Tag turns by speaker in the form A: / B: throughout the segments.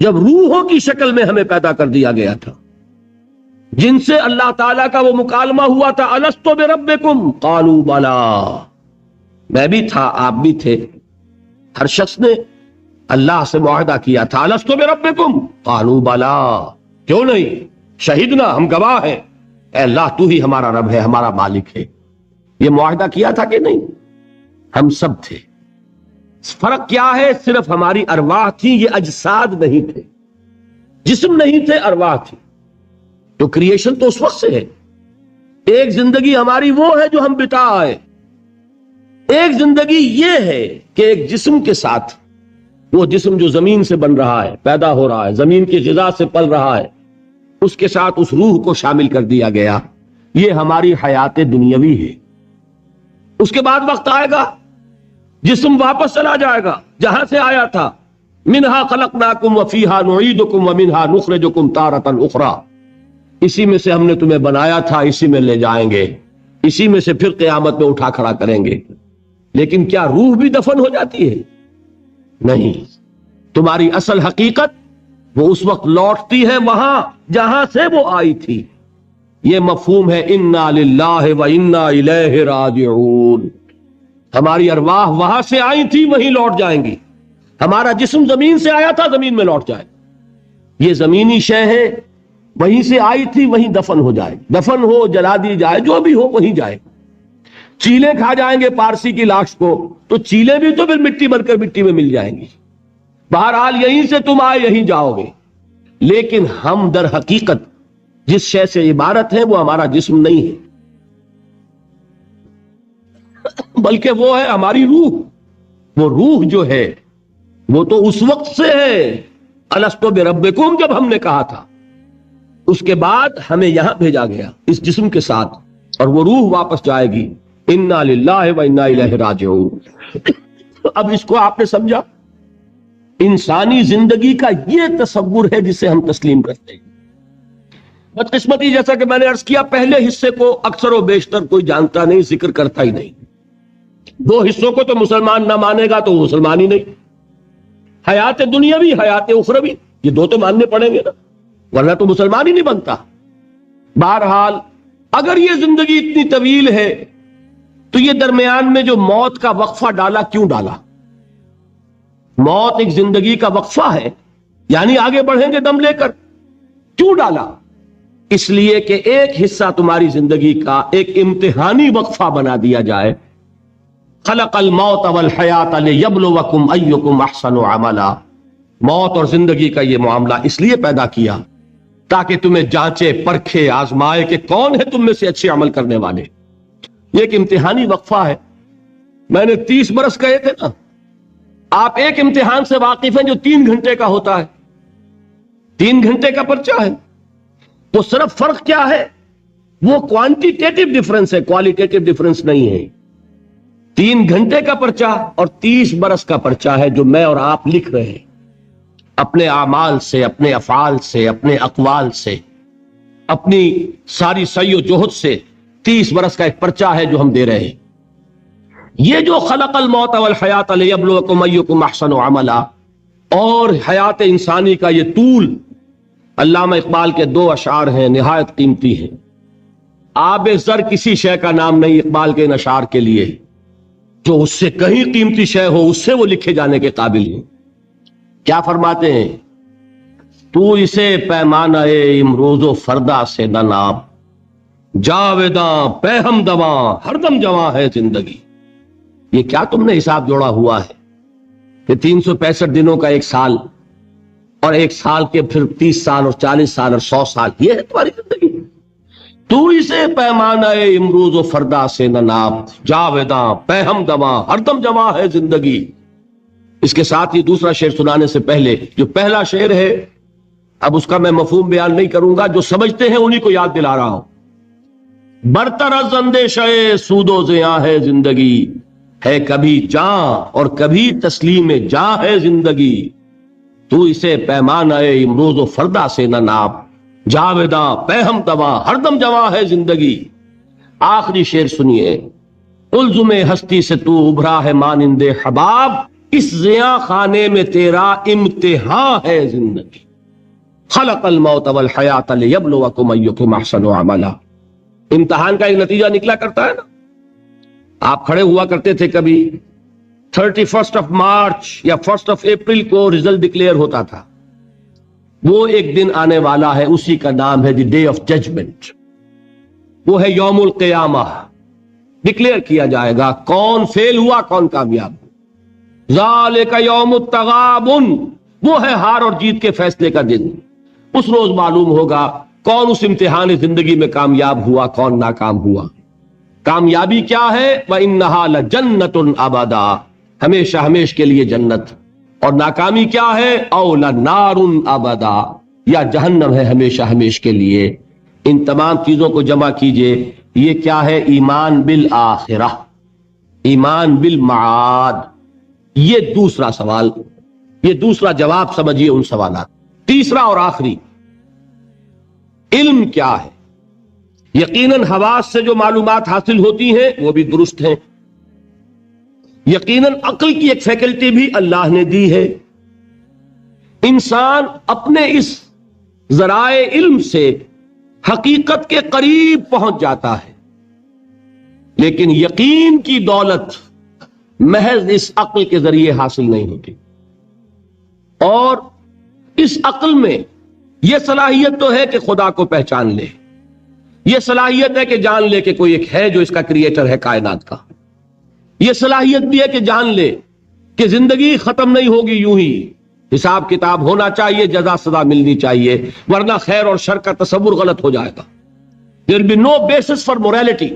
A: جب روحوں کی شکل میں ہمیں پیدا کر دیا گیا تھا، جن سے اللہ تعالیٰ کا وہ مکالمہ ہوا تھا، الستو بربکم قالوا بلا، میں بھی تھا، آپ بھی تھے، ہر شخص نے اللہ سے معاہدہ کیا تھا، الستو بربکم قالوا بلا، کیوں نہیں، شہیدنا، ہم گواہ ہیں، اے اللہ تو ہی ہمارا رب ہے، ہمارا مالک ہے۔ یہ معاہدہ کیا تھا کہ نہیں؟ ہم سب تھے۔ فرق کیا ہے؟ صرف ہماری ارواح تھی، یہ اجساد نہیں تھے، جسم نہیں تھے، ارواح تھی۔ تو کریشن تو اس وقت سے ہے۔ ایک زندگی ہماری وہ ہے جو ہم بتا آئے، ایک زندگی یہ ہے کہ ایک جسم کے ساتھ، وہ جسم جو زمین سے بن رہا ہے، پیدا ہو رہا ہے، زمین کی غذا سے پل رہا ہے، اس کے ساتھ اس روح کو شامل کر دیا گیا۔ یہ ہماری حیات دنیاوی ہے۔ اس کے بعد وقت آئے گا، جسم واپس چلا جائے گا جہاں سے آیا تھا، منہا خلقناکم وفیہا نعیدکم ومنہا نخرجکم تارۃ اخری، اسی میں سے ہم نے تمہیں بنایا تھا، اسی میں لے جائیں گے، اسی میں سے پھر قیامت میں اٹھا کھڑا کریں گے۔ لیکن کیا روح بھی دفن ہو جاتی ہے؟ نہیں، تمہاری اصل حقیقت وہ اس وقت لوٹتی ہے وہاں جہاں سے وہ آئی تھی۔ یہ مفہوم ہے انا للہ و انا الیہ راجعون۔ ہماری ارواح وہاں سے آئی تھی، وہیں لوٹ جائیں گی۔ ہمارا جسم زمین سے آیا تھا، زمین میں لوٹ جائے۔ یہ زمینی شے ہے، وہیں سے آئی تھی، وہیں دفن ہو جائے، دفن ہو، جلا دی جائے، جو بھی ہو وہیں جائے۔ چیلے کھا جائیں گے پارسی کی لاش کو، تو چیلے بھی تو پھر مٹی بن کر مٹی میں مل جائیں گی۔ بہرحال یہیں سے تم آئے، یہیں جاؤ گے۔ لیکن ہم در حقیقت جس شے سے عبارت ہے وہ ہمارا جسم نہیں ہے، بلکہ وہ ہے ہماری روح۔ وہ روح جو ہے وہ تو اس وقت سے ہے، الستو بربکم، جب ہم نے کہا تھا، اس کے بعد ہمیں یہاں بھیجا گیا اس جسم کے ساتھ، اور وہ روح واپس جائے گی۔ انا للہ و انا الیہ راجعون۔ اب اس کو آپ نے سمجھا؟ انسانی زندگی کا یہ تصور ہے جسے ہم تسلیم کرتے ہیں۔ بدقسمتی جیسا کہ میں نے عرض کیا، پہلے حصے کو اکثر و بیشتر کوئی جانتا نہیں، ذکر کرتا ہی نہیں۔ دو حصوں کو تو مسلمان نہ مانے گا تو وہ مسلمان ہی نہیں۔ حیات دنیاوی، حیات اخروی، یہ دو تو ماننے پڑیں گے نا، ورنہ تو مسلمان ہی نہیں بنتا۔ بہرحال اگر یہ زندگی اتنی طویل ہے تو یہ درمیان میں جو موت کا وقفہ ڈالا، کیوں ڈالا؟ موت ایک زندگی کا وقفہ ہے، یعنی آگے بڑھیں گے دم لے کر، کیوں ڈالا؟ اس لیے کہ ایک حصہ تمہاری زندگی کا ایک امتحانی وقفہ بنا دیا جائے۔ خلق الموت والحیات لیبلوکم ایکم احسن عملا، موت اور زندگی کا یہ معاملہ اس لیے پیدا کیا تاکہ تمہیں جانچے، پرکھے، آزمائے کہ کون ہے تم میں سے اچھے عمل کرنے والے۔ یہ ایک امتحانی وقفہ ہے۔ میں نے 30 برس کہے تھے نا، آپ ایک امتحان سے واقف ہیں جو 3 گھنٹے کا ہوتا ہے، 3 گھنٹے کا پرچہ ہے۔ وہ صرف فرق کیا ہے؟ وہ کوانٹیٹیو ڈیفرنس ہے، کوالیٹیٹیو ڈیفرنس نہیں ہے۔ 3 گھنٹے کا پرچہ اور 30 برس کا پرچہ ہے جو میں اور آپ لکھ رہے ہیں، اپنے اعمال سے، اپنے افعال سے، اپنے اقوال سے، اپنی ساری سعی و جہد سے 30 برس کا ایک پرچہ ہے جو ہم دے رہے ہیں۔ یہ جو خلق الموت والحیات لیبلوکم ایکم احسن عملا، اور حیات انسانی کا یہ طول، علامہ اقبال کے 2 اشعار ہیں، نہایت قیمتی ہیں۔ آب زر کسی شے کا نام نہیں اقبال کے ان اشعار کے لیے، جو اس سے کہیں قیمتی شے ہو اس سے وہ لکھے جانے کے قابل ہیں۔ کیا فرماتے ہیں؟ تو اسے پیمانہ امروز و فردا سے نہ ناپ، جاویداں پہ ہم دواں ہر دم جواں ہے زندگی۔ یہ کیا تم نے حساب جوڑا ہوا ہے کہ 365 دنوں کا ایک سال، اور ایک سال کے پھر 30 سال اور 40 سال اور 100 سال، یہ ہے تمہاری زندگی؟ تو اسے پیمانہ امروز و فردا سے نہ ناپ، جاویداں پہ ہم دواں ہر دم جواں ہے زندگی۔ اس کے ساتھ ہی دوسرا شعر سنانے سے پہلے جو پہلا شعر ہے، اب اس کا میں مفہوم بیان نہیں کروں گا، جو سمجھتے ہیں انہی کو یاد دلا رہا ہوں۔ برتر از اندیشہ سود و زیاں ہے زندگی، ہے کبھی جاں اور کبھی تسلیم جاں ہے زندگی۔ تو اسے پیمانہ امروز و فردا سے نہ ناپ، جاویداں پہ ہم دواں ہر دم جواں ہے زندگی۔ آخری شعر سنیے، الزم ہستی سے تو ابھرا ہے مانند حباب، اس زیاں خانے میں تیرا امتحان ہے زندگی. خلق الموت والحیات لیبلوکم ایکم احسن عملا. امتحان کا ایک نتیجہ نکلا کرتا ہے نا. آپ کھڑے ہوا کرتے تھے کبھی 31 مارچ یا 1 اپریل کو رزلٹ ڈکلیئر ہوتا تھا. وہ ایک دن آنے والا ہے, اسی کا نام ہے دی ڈے آف ججمنٹ. وہ ہے یوم القیامہ. ڈکلیئر کیا جائے گا کون فیل ہوا کون کامیاب. ذالک یوم التغابن, وہ ہے ہار اور جیت کے فیصلے کا دن. اس روز معلوم ہوگا کون اس امتحان زندگی میں کامیاب ہوا کون ناکام ہوا. کامیابی کیا ہے؟ وَإِنَّهَا لَجَنَّةٌ أَبَدًا, ہمیشہ ہمیش کے لیے جنت. اور ناکامی کیا ہے؟ أَوْ لَنَارٌ أَبَدًا, یا جہنم ہے ہمیشہ ہمیش کے لیے. ان تمام چیزوں کو جمع کیجئے, یہ کیا ہے؟ ایمان بالآخرہ, ایمان بالمعاد. یہ دوسرا سوال, یہ دوسرا جواب سمجھیے ان سوالات. تیسرا اور آخری, علم کیا ہے؟ یقیناً حواس سے جو معلومات حاصل ہوتی ہیں وہ بھی درست ہیں. یقیناً عقل کی ایک فیکلٹی بھی اللہ نے دی ہے. انسان اپنے اس ذرائع علم سے حقیقت کے قریب پہنچ جاتا ہے, لیکن یقین کی دولت محض اس عقل کے ذریعے حاصل نہیں ہوتی. اور اس عقل میں یہ صلاحیت تو ہے کہ خدا کو پہچان لے, یہ صلاحیت ہے کہ جان لے کہ کوئی ایک ہے جو اس کا کریٹر ہے کائنات کا. یہ صلاحیت بھی ہے کہ جان لے کہ زندگی ختم نہیں ہوگی یوں ہی, حساب کتاب ہونا چاہیے, جزا سزا ملنی چاہیے, ورنہ خیر اور شر کا تصور غلط ہو جائے گا. There will be no basis for morality.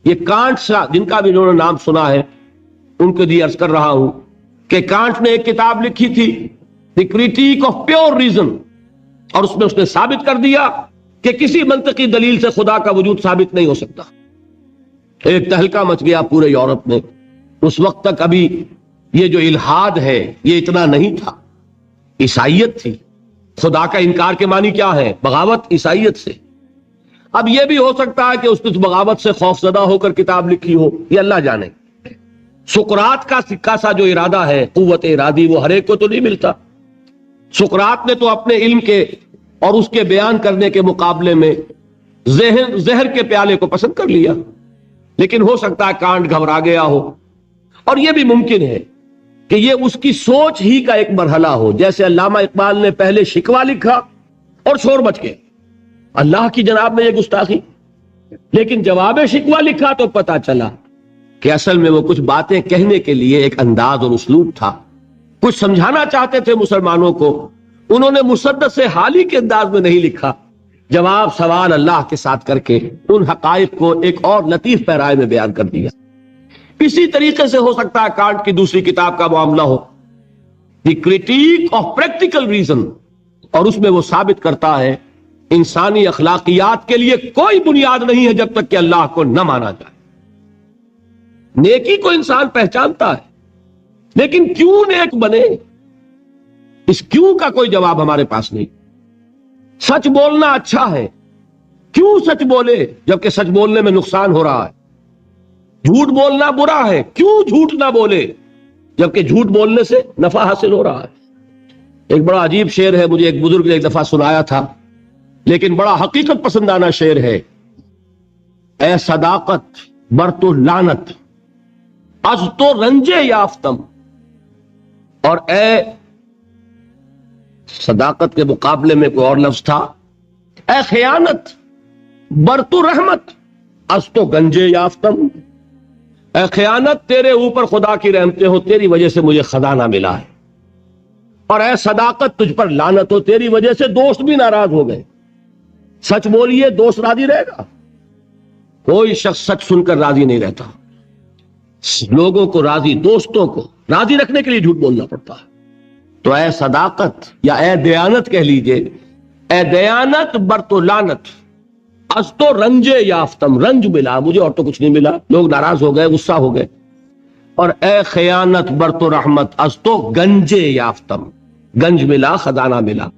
A: یہ کانٹ جن کا بھی انہوں نے نام سنا ہے ان کو دی عرض کر رہا ہوں کہ کانٹ نے ایک کتاب لکھی تھی دی کریٹیک آف پیور ریزن, اور اس میں اس نے ثابت کر دیا کہ کسی منطقی دلیل سے خدا کا وجود ثابت نہیں ہو سکتا. ایک تہلکہ مچ گیا پورے یورپ میں. اس وقت تک ابھی یہ جو الحاد ہے یہ اتنا نہیں تھا, عیسائیت تھی. خدا کا انکار کے معنی کیا ہے؟ بغاوت عیسائیت سے. اب یہ بھی ہو سکتا ہے کہ اس نے بغاوت سے خوف زدہ ہو کر کتاب لکھی ہو, یہ اللہ جانے. سقراط کا سکہ سا جو ارادہ ہے, قوت ارادی, وہ ہر ایک کو تو نہیں ملتا. سقراط نے تو اپنے علم کے اور اس کے بیان کرنے کے مقابلے میں زہر کے پیالے کو پسند کر لیا. لیکن ہو سکتا ہے کانٹ گھبرا گیا ہو, اور یہ بھی ممکن ہے کہ یہ اس کی سوچ ہی کا ایک مرحلہ ہو. جیسے علامہ اقبال نے پہلے شکوہ لکھا اور شور مچ گیا, اللہ کی جناب میں یہ گستاخی. لیکن جواب شکوہ لکھا تو پتا چلا کہ اصل میں وہ کچھ باتیں کہنے کے لیے ایک انداز اور اسلوب تھا, کچھ سمجھانا چاہتے تھے مسلمانوں کو. انہوں نے مسدس حالی کے انداز میں نہیں لکھا, جواب سوال اللہ کے ساتھ کر کے ان حقائق کو ایک اور لطیف پیرائے میں بیان کر دیا. اسی طریقے سے ہو سکتا ہے کانٹ کی دوسری کتاب کا معاملہ ہو, دی کریٹیک آف پریکٹیکل ریزن, اور اس میں وہ ثابت کرتا ہے انسانی اخلاقیات کے لیے کوئی بنیاد نہیں ہے جب تک کہ اللہ کو نہ مانا جائے. نیکی کو انسان پہچانتا ہے, لیکن کیوں نیک بنے, اس کیوں کا کوئی جواب ہمارے پاس نہیں. سچ بولنا اچھا ہے, کیوں سچ بولے جبکہ سچ بولنے میں نقصان ہو رہا ہے. جھوٹ بولنا برا ہے, کیوں جھوٹ نہ بولے جبکہ جھوٹ بولنے سے نفع حاصل ہو رہا ہے. ایک بڑا عجیب شعر ہے, مجھے ایک بزرگ نے ایک دفعہ سنایا تھا, لیکن بڑا حقیقت پسندانہ شعر ہے. اے صداقت بر تو لعنت از تو رنجے یافتم, اور اے صداقت کے مقابلے میں کوئی اور لفظ تھا, اے خیانت بر تو رحمت از تو گنجے یافتم. اے خیانت تیرے اوپر خدا کی رحمتیں ہو, تیری وجہ سے مجھے خزانہ ملا ہے. اور اے صداقت تجھ پر لعنت ہو, تیری وجہ سے دوست بھی ناراض ہو گئے. سچ بولیے دوست راضی رہے گا, کوئی شخص سچ سن کر راضی نہیں رہتا. لوگوں کو راضی, دوستوں کو راضی رکھنے کے لیے جھوٹ بولنا پڑتا ہے. تو اے صداقت یا اے دیانت کہہ لیجئے, اے دیانت بر تو لعنت از تو رنجے یافتم, رنج ملا مجھے اور تو کچھ نہیں ملا, لوگ ناراض ہو گئے, غصہ ہو گئے. اور اے خیانت بر تو رحمت از تو گنجے یافتم, گنج ملا, خزانہ ملا.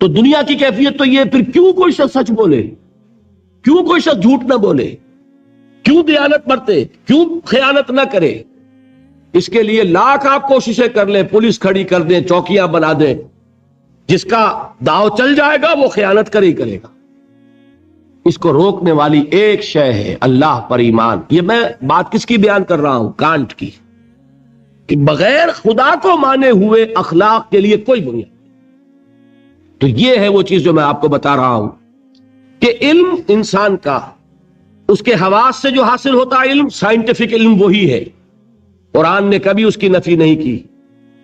A: تو دنیا کی کیفیت تو یہ, پھر کیوں کوئی شخص سچ بولے, کیوں کوئی شخص جھوٹ نہ بولے, کیوں دیانت برتے, کیوں خیانت نہ کرے, اس کے لیے لاکھ آپ کوششیں کر لیں، پولیس کھڑی کر دیں، چوکیاں بنا دیں، جس کا داؤ چل جائے گا وہ خیانت کرے ہی کرے گا۔ اس کو روکنے والی ایک شے ہے اللہ پر ایمان۔ یہ میں بات کس کی بیان کر رہا ہوں؟ کانٹ کی، کہ بغیر خدا کو مانے ہوئے اخلاق کے لیے کوئی بنیاد نہیں۔ تو یہ ہے وہ چیز جو میں آپ کو بتا رہا ہوں کہ علم انسان کا، اس کے حواس سے جو حاصل ہوتا ہے علم، سائنٹیفک علم وہی ہے۔ قرآن نے کبھی اس کی نفی نہیں کی۔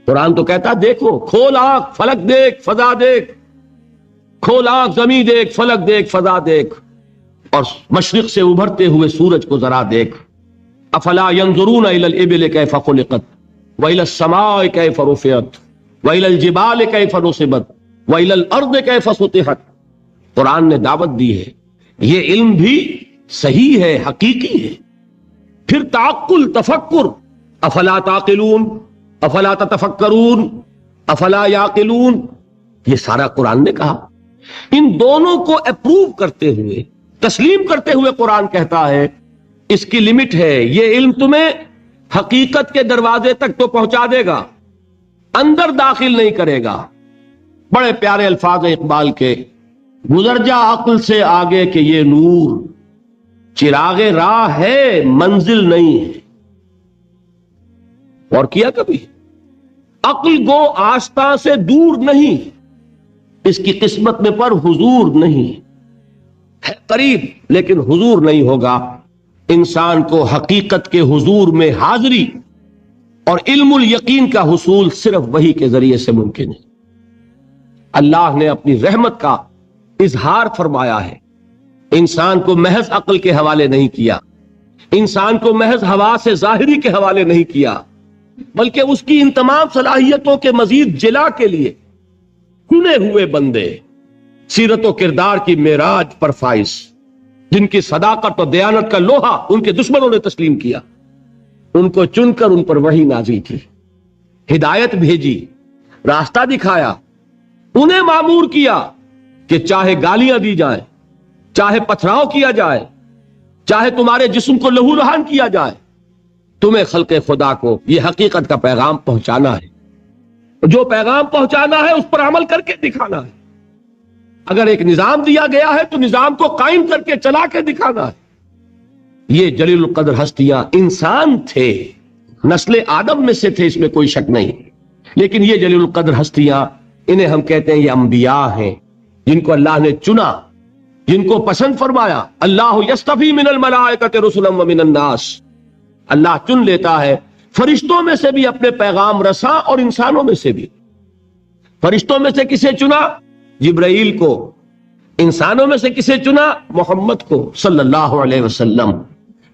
A: قرآن تو کہتا دیکھو، کھول آنکھ، فلک دیکھ، فضا دیکھ، کھول آنکھ، زمین دیکھ، فلک دیکھ، فضا دیکھ، اور مشرق سے ابھرتے ہوئے سورج کو ذرا دیکھ۔ افلا ينظرون الى الابل كيف خلقت والى السماء كيف رفعت والى الجبال كيف نصبت والى الارض كيف سطحت۔ قرآن نے دعوت دی ہے، یہ علم بھی صحیح ہے، حقیقی ہے۔ پھر تعقل، تفکر، افلا تعقلون، افلا تتفکرون، افلا یعقلون، یہ سارا قرآن نے کہا۔ ان دونوں کو اپروو کرتے ہوئے، تسلیم کرتے ہوئے قرآن کہتا ہے اس کی لمٹ ہے، یہ علم تمہیں حقیقت کے دروازے تک تو پہنچا دے گا، اندر داخل نہیں کرے گا۔ بڑے پیارے الفاظ ہیں اقبال کے، گزر جا عقل سے آگے کہ یہ نور چراغ راہ ہے منزل نہیں ہے۔ اور کیا کبھی؟ عقل گو آستاں سے دور نہیں، اس کی قسمت میں پر حضور نہیں ہے، قریب لیکن حضور نہیں ہوگا۔ انسان کو حقیقت کے حضور میں حاضری اور علم الیقین کا حصول صرف وحی کے ذریعے سے ممکن ہے۔ اللہ نے اپنی رحمت کا اظہار فرمایا ہے، انسان کو محض عقل کے حوالے نہیں کیا، انسان کو محض حواس ظاہری کے حوالے نہیں کیا، بلکہ اس کی ان تمام صلاحیتوں کے مزید جلا کے لیے چنے ہوئے بندے، سیرت و کردار کی معراج پر فائز، جن کی صداقت اور دیانت کا لوہا ان کے دشمنوں نے تسلیم کیا، ان کو چن کر ان پر وحی نازل کی، ہدایت بھیجی، راستہ دکھایا، انہیں مامور کیا کہ چاہے گالیاں دی جائیں، چاہے پتھراؤ کیا جائے، چاہے تمہارے جسم کو لہو لہان کیا جائے، تمہیں خلق خدا کو یہ حقیقت کا پیغام پہنچانا ہے، جو پیغام پہنچانا ہے اس پر عمل کر کے دکھانا ہے۔ اگر ایک نظام دیا گیا ہے تو نظام کو قائم کر کے چلا کے دکھانا ہے۔ یہ جلیل القدر ہستیاں انسان تھے، نسل آدم میں سے تھے، اس میں کوئی شک نہیں، لیکن یہ جلیل القدر ہستیاں، انہیں ہم کہتے ہیں یہ انبیاء ہیں، جن کو اللہ نے چنا، جن کو پسند فرمایا۔ اللہ یصطفی من الملائکۃ رسلا ومن الناس، اللہ چن لیتا ہے فرشتوں میں سے بھی اپنے پیغام رساں اور انسانوں میں سے بھی۔ فرشتوں میں سے کسے چنا؟ جبرائیل کو۔ انسانوں میں سے کسے چنا؟ محمد کو صلی اللہ علیہ وسلم۔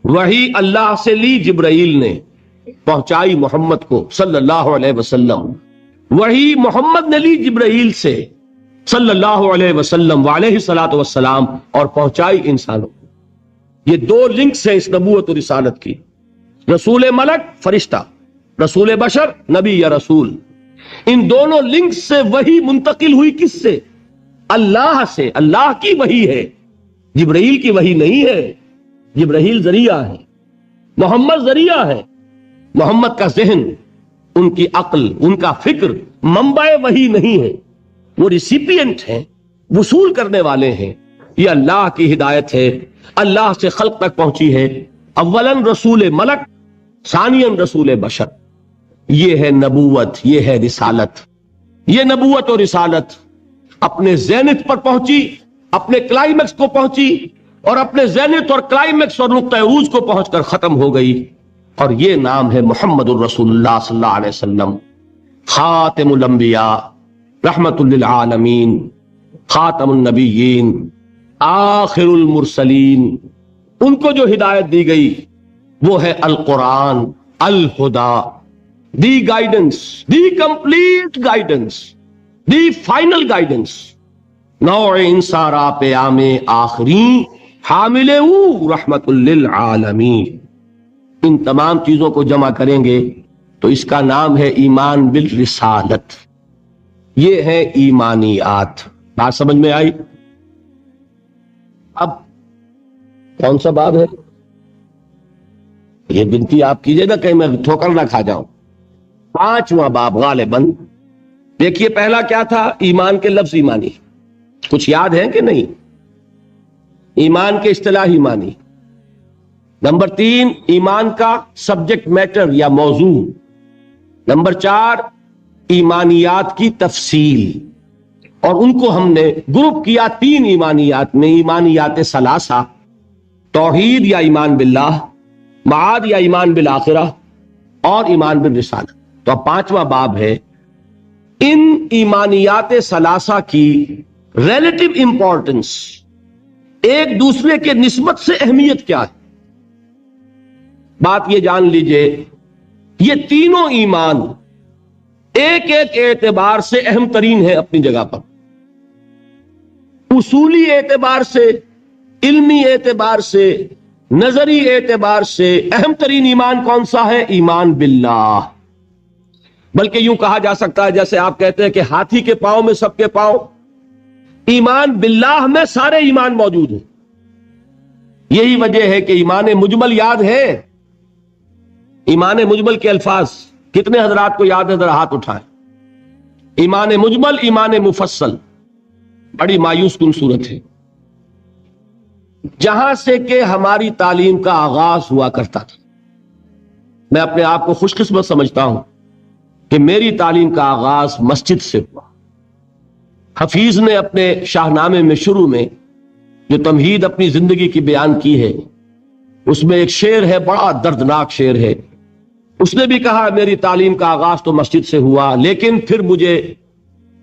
A: وہی اللہ سے لی جبرائیل نے، پہنچائی محمد کو صلی اللہ علیہ وسلم۔ وہی محمد نے لی جبرائیل سے صلی اللہ علیہ وسلم وعلیہ الصلوۃ والسلام، اور پہنچائی انسانوں کو۔ یہ دو لنکس ہیں اس نبوت اور رسالت کی، رسول ملک فرشتہ، رسول بشر نبی یا رسول۔ ان دونوں لنکس سے وحی منتقل ہوئی کس سے؟ اللہ سے۔ اللہ کی وحی ہے، جبرائیل کی وحی نہیں ہے۔ جبرائیل ذریعہ ہے، محمد ذریعہ ہے۔ محمد کا ذہن، ان کی عقل، ان کا فکر منبع وحی نہیں ہے، وہ ریسیپینٹ ہیں، وصول کرنے والے ہیں۔ یہ اللہ کی ہدایت ہے، اللہ سے خلق تک پہنچی ہے۔ اولاً رسول ملک، ثانیاً رسول بشر۔ یہ ہے نبوت، یہ ہے رسالت۔ یہ نبوت اور رسالت اپنے زینت پر پہنچی، اپنے کلائمیکس کو پہنچی، اور اپنے زینت اور کلائمیکس اور نقطہ عروج کو پہنچ کر ختم ہو گئی، اور یہ نام ہے محمد الرسول اللہ صلی اللہ علیہ وسلم، خاتم الانبیاء، رحمت للعالمین، خاتم النبیین، آخر المرسلین۔ ان کو جو ہدایت دی گئی وہ ہے القرآن، الہدا، the guidance, the complete guidance, the final guidance. نوع انصارا پیام آخری حامل رحمت للعالمین۔ ان تمام چیزوں کو جمع کریں گے تو اس کا نام ہے ایمان بالرسالت۔ یہ ہے ایمانیات۔ بات سمجھ میں آئی؟ اب کون سا باب ہے؟ یہ بنتی آپ کیجئے نا کہیں میں ٹھوکر نہ کھا جاؤں. 5واں باب غالباً. دیکھیے پہلا کیا تھا؟ ایمان کے لفظ ایمانی. کچھ یاد ہے کہ نہیں؟ ایمان کے اصطلاحی معنی. نمبر 3 ایمان کا سبجیکٹ میٹر یا موضوع. نمبر 4 ایمانیات کی تفصیل. اور ان کو ہم نے گروپ کیا 3 ایمانیات میں: ایمانیات ثلاثہ، توحید یا ایمان باللہ، معاد یا ایمان بالآخرہ، اور ایمان بالرسالہ. تو اب 5واں باب ہے. ان ایمانیات ثلاثہ کی ریلیٹو امپورٹنس، ایک دوسرے کے نسبت سے اہمیت کیا ہے. بات یہ جان لیجئے یہ تینوں ایمان ایک ایک اعتبار سے اہم ترین ہے اپنی جگہ پر. اصولی اعتبار سے، علمی اعتبار سے، نظری اعتبار سے اہم ترین ایمان کون سا ہے؟ ایمان باللہ. بلکہ یوں کہا جا سکتا ہے جیسے آپ کہتے ہیں کہ ہاتھی کے پاؤں میں سب کے پاؤں، ایمان باللہ میں سارے ایمان موجود ہیں. یہی وجہ ہے کہ ایمان مجمل یاد ہے. ایمان مجمل کے الفاظ کتنے حضرات کو یاد ہے؟ ذرا ہاتھ اٹھائیں. ایمان مجمل، ایمان مفصل، بڑی مایوس کن صورت ہے. جہاں سے کہ ہماری تعلیم کا آغاز ہوا کرتا تھا. میں اپنے آپ کو خوش قسمت سمجھتا ہوں کہ میری تعلیم کا آغاز مسجد سے ہوا. حفیظ نے اپنے شاہنامے میں شروع میں جو تمہید اپنی زندگی کی بیان کی ہے اس میں ایک شعر ہے، بڑا دردناک شعر ہے. اس نے بھی کہا میری تعلیم کا آغاز تو مسجد سے ہوا، لیکن پھر مجھے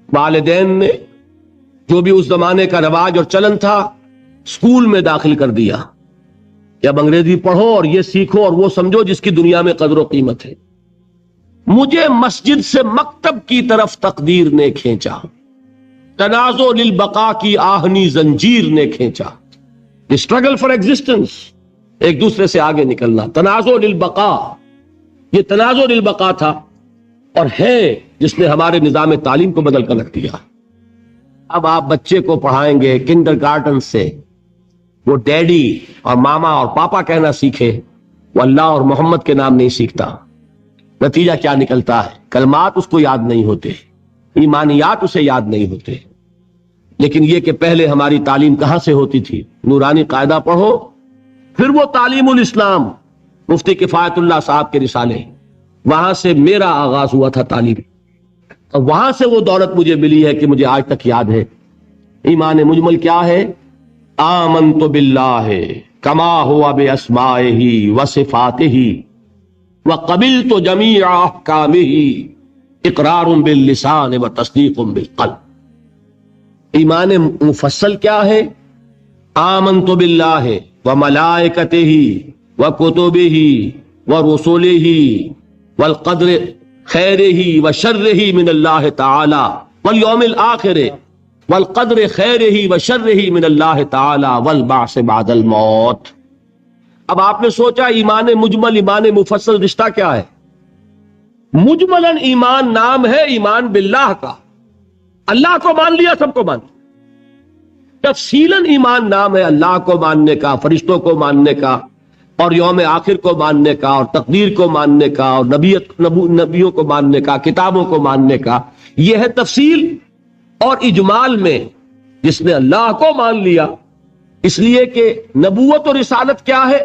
A: والدین نے جو بھی اس زمانے کا رواج اور چلن تھا اسکول میں داخل کر دیا کہ اب انگریزی پڑھو اور یہ سیکھو اور وہ سمجھو جس کی دنیا میں قدر و قیمت ہے. مجھے مسجد سے مکتب کی طرف تقدیر نے کھینچا، تنازع للبقاء کی آہنی زنجیر نے کھینچا. اسٹرگل فار ایگزسٹنس، ایک دوسرے سے آگے نکلنا. تنازع للبقاء، یہ تنازع للبقاء تھا اور ہے جس نے ہمارے نظام تعلیم کو بدل کر رکھ دیا. اب آپ بچے کو پڑھائیں گے کنڈر گارٹن سے، وہ ڈیڈی اور ماما اور پاپا کہنا سیکھے، وہ اللہ اور محمد کے نام نہیں سیکھتا. نتیجہ کیا نکلتا ہے؟ کلمات اس کو یاد نہیں ہوتے، ایمانیات اسے یاد نہیں ہوتے. لیکن یہ کہ پہلے ہماری تعلیم کہاں سے ہوتی تھی؟ نورانی قاعدہ پڑھو، پھر وہ تعلیم الاسلام مفتی کفایت اللہ صاحب کے رسالے، وہاں سے میرا آغاز ہوا تھا تعلیم. اور وہاں سے وہ دولت مجھے ملی ہے کہ مجھے آج تک یاد ہے. ایمان مجمل کیا ہے؟ آمنت باللہ کما ہوا باسمائہ وصفاتہ وقبلت جمیع احکامہ اقرار باللسان وتصدیق بالقلب. ایمان مفصل کیا ہے؟ آمنت باللہ وملائکتہ وکتبہ ورسلہ والقدر خیرہ وشرہ من اللہ تعالی والیوم الآخر والقدر خیرہ وشرہ من اللہ تعالی والبعث بعد الموت. اب آپ نے سوچا ایمان مجمل ایمان مفصل رشتہ کیا ہے؟ مجملاً ایمان نام ہے ایمان باللہ کا، اللہ کو مان لیا، سب کو مان لیا. تفصیلاً ایمان نام ہے اللہ کو ماننے کا، فرشتوں کو ماننے کا، اور یوم آخر کو ماننے کا، اور تقدیر کو ماننے کا، اور نبیوں کو ماننے کا، کتابوں کو ماننے کا. یہ ہے تفصیل. اور اجمال میں جس نے اللہ کو مان لیا، اس لیے کہ نبوت اور رسالت کیا ہے؟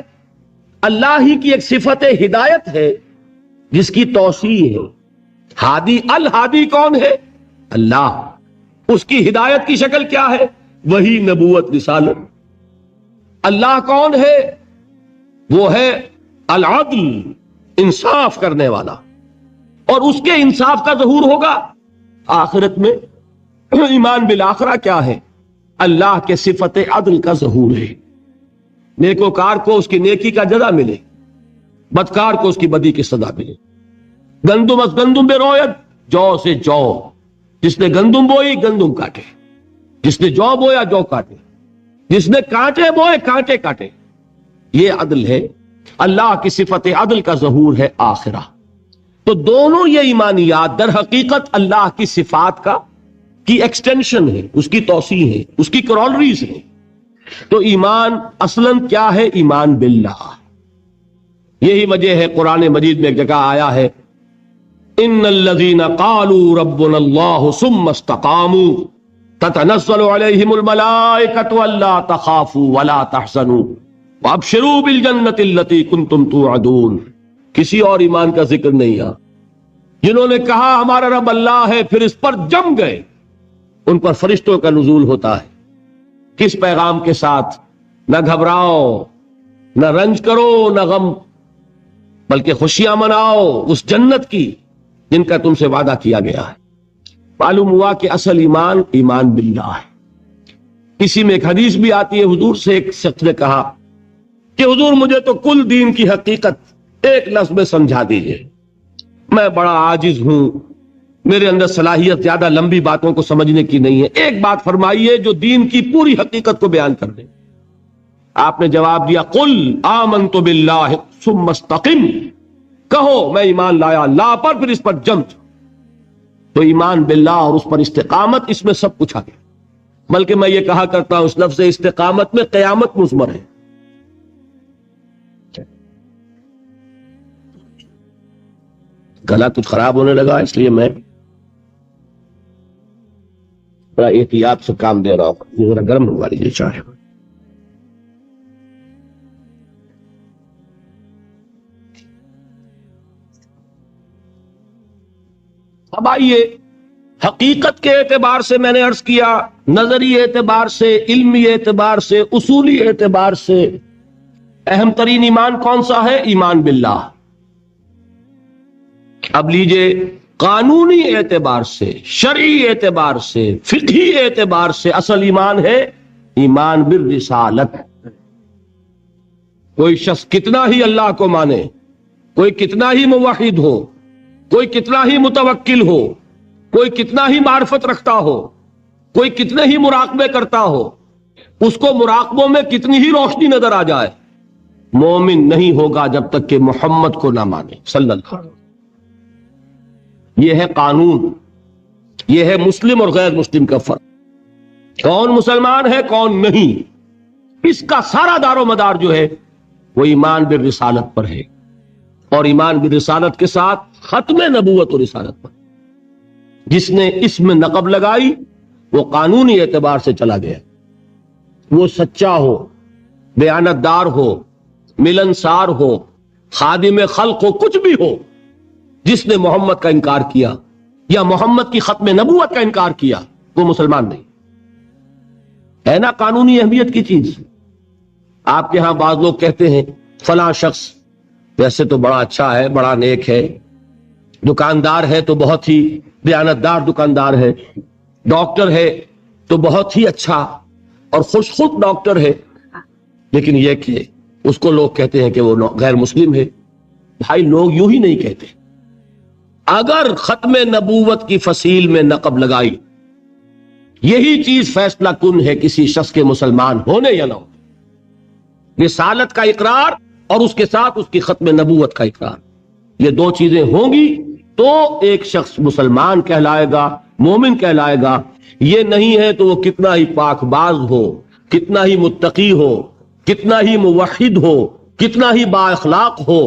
A: اللہ ہی کی ایک صفت ہدایت ہے جس کی توسیع ہے. ہادی، الہادی کون ہے؟ اللہ. اس کی ہدایت کی شکل کیا ہے؟ وہی نبوت رسالت. اللہ کون ہے؟ وہ ہے العدل، انصاف کرنے والا، اور اس کے انصاف کا ظہور ہوگا آخرت میں. ایمان بالآخرہ کیا ہے؟ اللہ کے صفت عدل کا ظہور ہے. نیکوکار کو اس کی نیکی کا جزا ملے، بدکار کو اس کی بدی کی سزا ملے. گندم از گندم بے رویت، جو سے جو. جس نے گندم بوئی گندم کاٹے، جس نے جو بویا جو کاٹے، جس نے کانٹے بوئے کانٹے کاٹے. یہ عدل ہے. اللہ کی صفت عدل کا ظہور ہے آخرہ. تو دونوں یہ ایمانیات در حقیقت اللہ کی صفات کی ایکسٹینشن ہے، اس کی توسیع ہے، اس کی کرولریز ہے. تو ایمان اصلاً کیا ہے؟ ایمان باللہ. یہی وجہ ہے قرآن مجید میں ایک جگہ آیا ہے ان الذین قالوا ربنا اللہ ثم استقاموا تتنزل علیہم الملائکۃ الا تخافوا ولا تحزنوا وابشروا بالجنۃ التی کنتم توعدون. کسی اور ایمان کا ذکر نہیں ہے. جنہوں نے کہا ہمارا رب اللہ ہے پھر اس پر جم گئے، ان پر فرشتوں کا نزول ہوتا ہے. کس پیغام کے ساتھ؟ نہ گھبراؤ، نہ رنج کرو، نہ غم، بلکہ خوشیاں مناؤ اس جنت کی جن کا تم سے وعدہ کیا گیا ہے. معلوم ہوا کہ اصل ایمان ایمان باللہ ہے. اسی میں ایک حدیث بھی آتی ہے، حضور سے ایک شخص نے کہا کہ حضور مجھے تو کل دین کی حقیقت ایک لفظ میں سمجھا دیجئے، میں بڑا عاجز ہوں، میرے اندر صلاحیت زیادہ لمبی باتوں کو سمجھنے کی نہیں ہے، ایک بات فرمائیے جو دین کی پوری حقیقت کو بیان کر دے. آپ نے جواب دیا قل آمنت باللہ ثم استقم، کہو میں ایمان لایا اللہ پر پھر اس پر جم. تو ایمان باللہ اور اس پر استقامت، اس میں سب کچھ آ گیا. بلکہ میں یہ کہا کرتا ہوں اس لفظ استقامت میں قیامت مضمر ہے. گلا کچھ خراب ہونے لگا اس لیے میں بڑا احتیاط سے کام دے رہا ہوں. یہ ذرا گرم ہوگا لیجیے چاہے. اب آئیے حقیقت کے اعتبار سے میں نے عرض کیا، نظری اعتبار سے، علمی اعتبار سے، اصولی اعتبار سے اہم ترین ایمان کون سا ہے؟ ایمان باللہ. اب لیجئے قانونی اعتبار سے، شرعی اعتبار سے، فقہی اعتبار سے اصل ایمان ہے ایمان بالرسالت. کوئی شخص کتنا ہی اللہ کو مانے، کوئی کتنا ہی موحد ہو، کوئی کتنا ہی متوکل ہو، کوئی کتنا ہی معرفت رکھتا ہو، کوئی کتنے ہی مراقبے کرتا ہو، اس کو مراقبوں میں کتنی ہی روشنی نظر آ جائے، مومن نہیں ہوگا جب تک کہ محمد کو نہ مانے صلی اللہ علیہ وسلم. یہ ہے قانون، یہ ہے مسلم اور غیر مسلم کا فرق. کون مسلمان ہے کون نہیں، اس کا سارا دار و مدار جو ہے وہ ایمان بالرسالت پر ہے، اور ایمان بالرسالت کے ساتھ ختم نبوت و رسالت پر. جس نے اس میں نقب لگائی وہ قانونی اعتبار سے چلا گیا. وہ سچا ہو، دیانت دار ہو، ملنسار ہو، خادم خلق ہو، کچھ بھی ہو، جس نے محمد کا انکار کیا یا محمد کی ختم نبوت کا انکار کیا وہ مسلمان نہیں ہے. نا قانونی اہمیت کی چیز. آپ کے ہاں بعض لوگ کہتے ہیں فلاں شخص ویسے تو بڑا اچھا ہے، بڑا نیک ہے، دکاندار ہے تو بہت ہی دیانتدار دکاندار ہے، ڈاکٹر ہے تو بہت ہی اچھا اور خوش خود ڈاکٹر ہے، لیکن یہ کہ اس کو لوگ کہتے ہیں کہ وہ غیر مسلم ہے. بھائی لوگ یوں ہی نہیں کہتے. اگر ختم نبوت کی فصیل میں نقب لگائی، یہی چیز فیصلہ کن ہے کسی شخص کے مسلمان ہونے یا نہ ہونے. رسالت کا اقرار اور اس کے ساتھ اس کی ختم نبوت کا اقرار، یہ دو چیزیں ہوں گی تو ایک شخص مسلمان کہلائے گا، مومن کہلائے گا. یہ نہیں ہے تو وہ کتنا ہی پاک باز ہو، کتنا ہی متقی ہو، کتنا ہی موحد ہو، کتنا ہی با اخلاق ہو،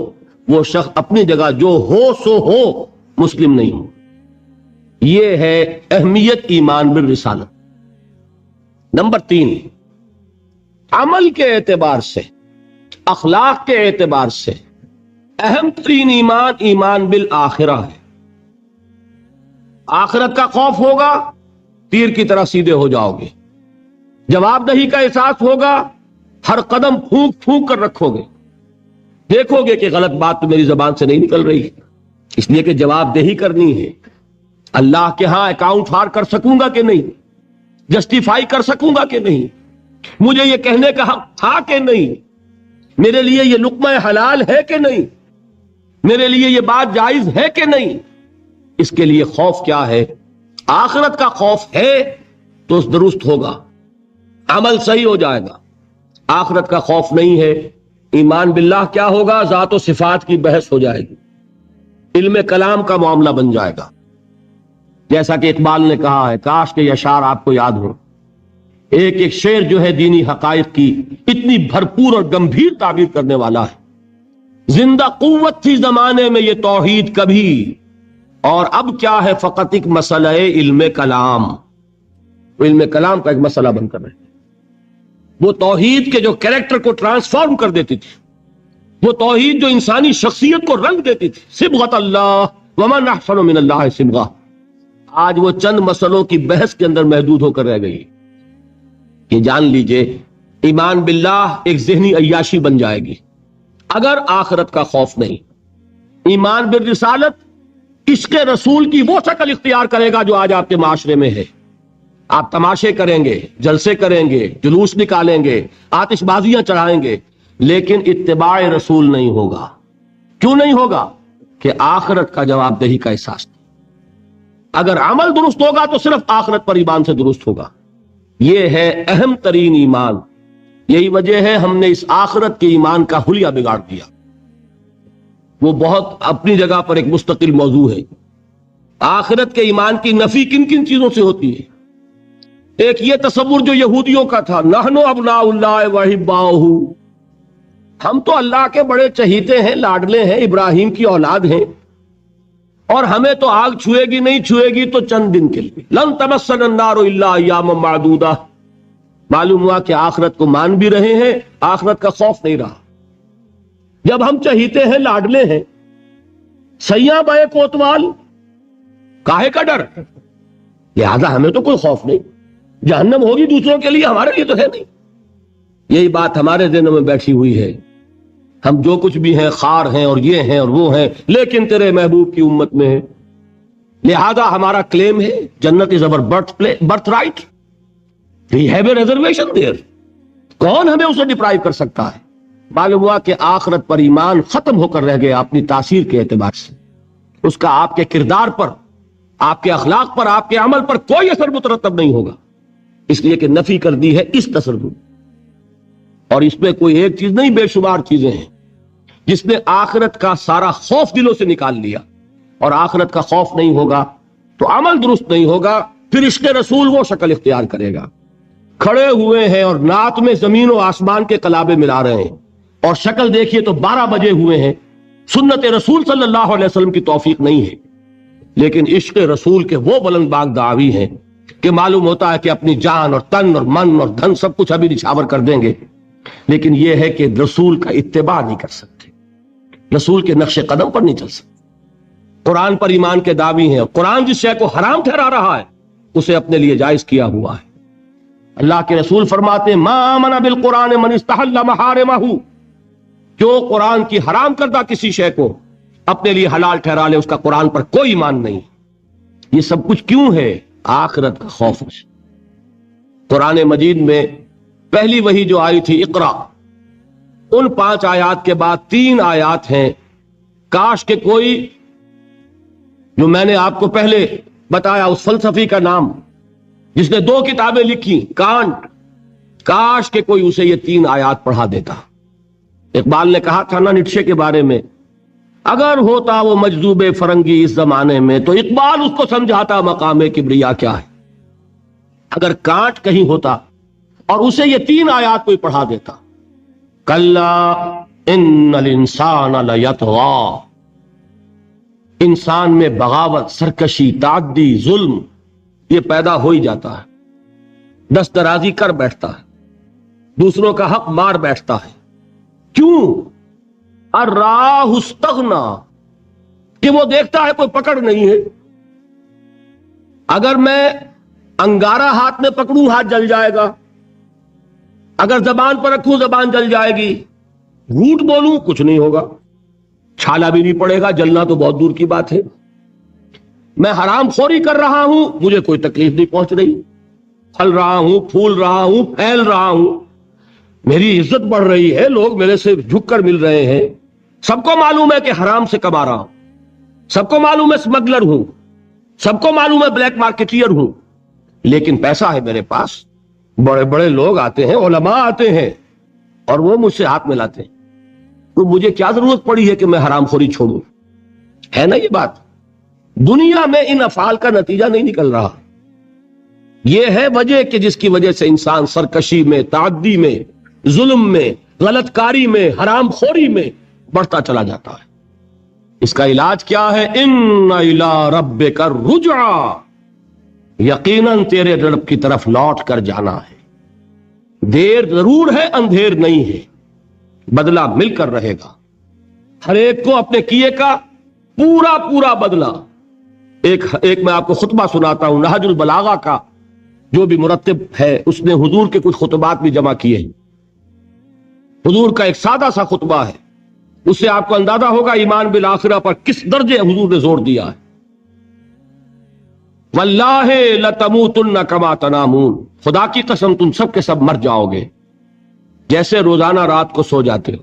A: وہ شخص اپنی جگہ جو ہو سو ہو، مسلم نہیں ہو. یہ ہے اہمیت ایمان بالرسالت. نمبر 3، عمل کے اعتبار سے، اخلاق کے اعتبار سے اہم ترین ایمان ایمان بالآخرہ ہے. آخرت کا خوف ہوگا، تیر کی طرح سیدھے ہو جاؤ گے. جواب دہی کا احساس ہوگا، ہر قدم پھونک پھونک کر رکھو گے. دیکھو گے کہ غلط بات تو میری زبان سے نہیں نکل رہی، اس لیے کہ جواب دہی کرنی ہے. اللہ کے ہاں اکاؤنٹ فار کر سکوں گا کہ نہیں، جسٹیفائی کر سکوں گا کہ نہیں، مجھے یہ کہنے کا حق تھا کہ نہیں، میرے لیے یہ لقمہ حلال ہے کہ نہیں، میرے لیے یہ بات جائز ہے کہ نہیں. اس کے لیے خوف کیا ہے؟ آخرت کا خوف ہے تو درست ہوگا، عمل صحیح ہو جائے گا. آخرت کا خوف نہیں ہے، ایمان باللہ کیا ہوگا؟ ذات و صفات کی بحث ہو جائے گی، علم کلام کا معاملہ بن جائے گا. جیسا کہ اقبال نے کہا ہے، کاش کہ یہ اشعار آپ کو یاد ہو. ایک ایک شعر جو ہے دینی حقائق کی اتنی بھرپور اور گمبھیر تعبیر کرنے والا ہے. زندہ قوت تھی زمانے میں یہ توحید کبھی، اور اب کیا ہے فقط ایک مسئلہ علم کلام، علم کلام کا ایک مسئلہ بن کر رہے، وہ توحید کے جو کریکٹر کو ٹرانسفارم کر دیتی تھی، وہ توحید جو انسانی شخصیت کو رنگ دیتی تھی، صبغۃ اللہ ومن احسن من اللہ صبغہ، آج وہ چند مسئلوں کی بحث کے اندر محدود ہو کر رہ گئی۔ یہ جان لیجئے ایمان باللہ ایک ذہنی عیاشی بن جائے گی اگر آخرت کا خوف نہیں۔ ایمان بالرسالت عشق رسول کی وہ شکل اختیار کرے گا جو آج آپ کے معاشرے میں ہے۔ آپ تماشے کریں گے، جلسے کریں گے، جلوس نکالیں گے، آتش بازیاں چڑھائیں گے، لیکن اتباع رسول نہیں ہوگا۔ کیوں نہیں ہوگا؟ کہ آخرت کا جواب دہی کا احساس نہیں۔ اگر عمل درست ہوگا تو صرف آخرت پر ایمان سے درست ہوگا۔ یہ ہے اہم ترین ایمان۔ یہی وجہ ہے ہم نے اس آخرت کے ایمان کا حلیہ بگاڑ دیا۔ وہ بہت اپنی جگہ پر ایک مستقل موضوع ہے۔ آخرت کے ایمان کی نفی کن کن چیزوں سے ہوتی ہے؟ ایک یہ تصور جو یہودیوں کا تھا، نحن ابناء اللہ واحباؤہ، ہم تو اللہ کے بڑے چہیتے ہیں، لاڈلے ہیں، ابراہیم کی اولاد ہیں، اور ہمیں تو آگ چھوئے گی نہیں، چھوئے گی تو چند دن کے لیے، لن تمسنا النار الا ایاما معدودہ۔ معلوم ہوا کہ آخرت کو مان بھی رہے ہیں، آخرت کا خوف نہیں رہا۔ جب ہم چہیتے ہیں، لاڈلے ہیں، سیاں بائے کوتوال، کاہے کا ڈر؟ لہذا ہمیں تو کوئی خوف نہیں، جہنم ہوگی دوسروں کے لیے، ہمارے لیے تو ہے نہیں۔ یہی بات ہمارے ذہنوں میں بیٹھی ہوئی ہے۔ ہم جو کچھ بھی ہیں، خار ہیں اور یہ ہیں اور وہ ہیں، لیکن تیرے محبوب کی امت میں ہے، لہذا ہمارا کلیم ہے جنت is our birth right, we have a reservation there. کون ہمیں اسے ڈپرائیو کر سکتا ہے؟ معلوم ہوا کہ آخرت پر ایمان ختم ہو کر رہ گیا اپنی تاثیر کے اعتبار سے۔ اس کا آپ کے کردار پر، آپ کے اخلاق پر، آپ کے عمل پر کوئی اثر مترتب نہیں ہوگا، اس لیے کہ نفی کر دی ہے اس تصور۔ اور اس میں کوئی ایک چیز نہیں، بے شمار چیزیں ہیں۔ جس نے آخرت کا سارا خوف دلوں سے نکال لیا، اور آخرت کا خوف نہیں ہوگا تو عمل درست نہیں ہوگا، پھر عشق رسول وہ شکل اختیار کرے گا۔ کھڑے ہوئے ہیں اور نعت میں زمین و آسمان کے کلابے ملا رہے ہیں، اور شکل دیکھیے تو 12 بجے ہوئے ہیں۔ سنت رسول صلی اللہ علیہ وسلم کی توفیق نہیں ہے، لیکن عشق رسول کے وہ بلند باغ دعوی ہیں کہ معلوم ہوتا ہے کہ اپنی جان اور تن اور من اور دھن سب کچھ ابھی نچھاور کر دیں گے، لیکن یہ ہے کہ رسول کا اتباع نہیں کر سکتے، رسول کے نقش قدم پر نہیں چل سکتے۔ قرآن پر ایمان کے دعوی ہیں، اور قرآن جس شے کو حرام ٹھہرا رہا ہے اسے اپنے لیے جائز کیا ہوا ہے۔ اللہ کے رسول فرماتے ہیں ما آمن بالقرآن من استحل محارمہ، جو قرآن کی حرام کردہ کسی شے کو اپنے لیے حلال ٹھہرا لے، اس کا قرآن پر کوئی ایمان نہیں۔ یہ سب کچھ کیوں ہے؟ آخرت کا خوف۔ قرآن مجید میں پہلی وحی جو آئی تھی اقرا، ان 5 آیات کے بعد 3 آیات ہیں، کاش کہ کوئی، جو میں نے آپ کو پہلے بتایا اس فلسفی کا نام جس نے 2 کتابیں لکھی، کانٹ، کاش کہ کوئی اسے یہ 3 آیات پڑھا دیتا۔ اقبال نے کہا تھا نا نیٹشے کے بارے میں، اگر ہوتا وہ مجذوب فرنگی اس زمانے میں تو اقبال اس کو سمجھاتا مقام کبریا کیا ہے۔ اگر کانٹ کہیں ہوتا اور اسے یہ 3 آیات کوئی پڑھا دیتا، کلا ان الانسان لیطغی، انسان میں بغاوت، سرکشی، تعدی، ظلم یہ پیدا ہو ہی جاتا ہے، دست درازی کر بیٹھتا ہے، دوسروں کا حق مار بیٹھتا ہے۔ کیوں؟ الراہ استغنا، کہ وہ دیکھتا ہے کوئی پکڑ نہیں ہے۔ اگر میں انگارہ ہاتھ میں پکڑوں ہاتھ جل جائے گا، اگر زبان پر رکھوں زبان جل جائے گی، جھوٹ بولوں کچھ نہیں ہوگا، چھالا بھی نہیں پڑے گا، جلنا تو بہت دور کی بات ہے۔ میں حرام خوری کر رہا ہوں، مجھے کوئی تکلیف نہیں پہنچ رہی، پھل رہا ہوں، پھول رہا ہوں، پھیل رہا ہوں، میری عزت بڑھ رہی ہے، لوگ میرے سے جھک کر مل رہے ہیں، سب کو معلوم ہے کہ حرام سے کما رہا ہوں، سب کو معلوم ہے اسمگلر ہوں، سب کو معلوم ہے بلیک مارکیٹیئر ہوں، لیکن پیسہ ہے میرے پاس، بڑے بڑے لوگ آتے ہیں، علماء آتے ہیں اور وہ مجھ سے ہاتھ ملاتے ہیں، تو مجھے کیا ضرورت پڑی ہے کہ میں حرام خوری چھوڑوں؟ ہے نا یہ بات؟ دنیا میں ان افعال کا نتیجہ نہیں نکل رہا۔ یہ ہے وجہ کہ جس کی وجہ سے انسان سرکشی میں، تعدی میں، ظلم میں، غلط کاری میں، حرام خوری میں بڑھتا چلا جاتا ہے۔ اس کا علاج کیا ہے؟ ان الی ربک الرجع، یقیناً تیرے رب کی طرف لوٹ کر جانا ہے۔ دیر ضرور ہے، اندھیر نہیں ہے، بدلہ مل کر رہے گا، ہر ایک کو اپنے کیے کا پورا پورا بدلہ۔ ایک میں آپ کو خطبہ سناتا ہوں نہج البلاغہ کا، جو بھی مرتب ہے اس نے حضور کے کچھ خطبات بھی جمع کیے ہیں۔ حضور کا ایک سادہ سا خطبہ ہے، اس سے آپ کو اندازہ ہوگا ایمان بالآخرہ پر کس درجے حضور نے زور دیا ہے۔ واللہ لتموتن کما تنامون، خدا کی قسم تم سب کے سب مر جاؤ گے جیسے روزانہ رات کو سو جاتے ہو۔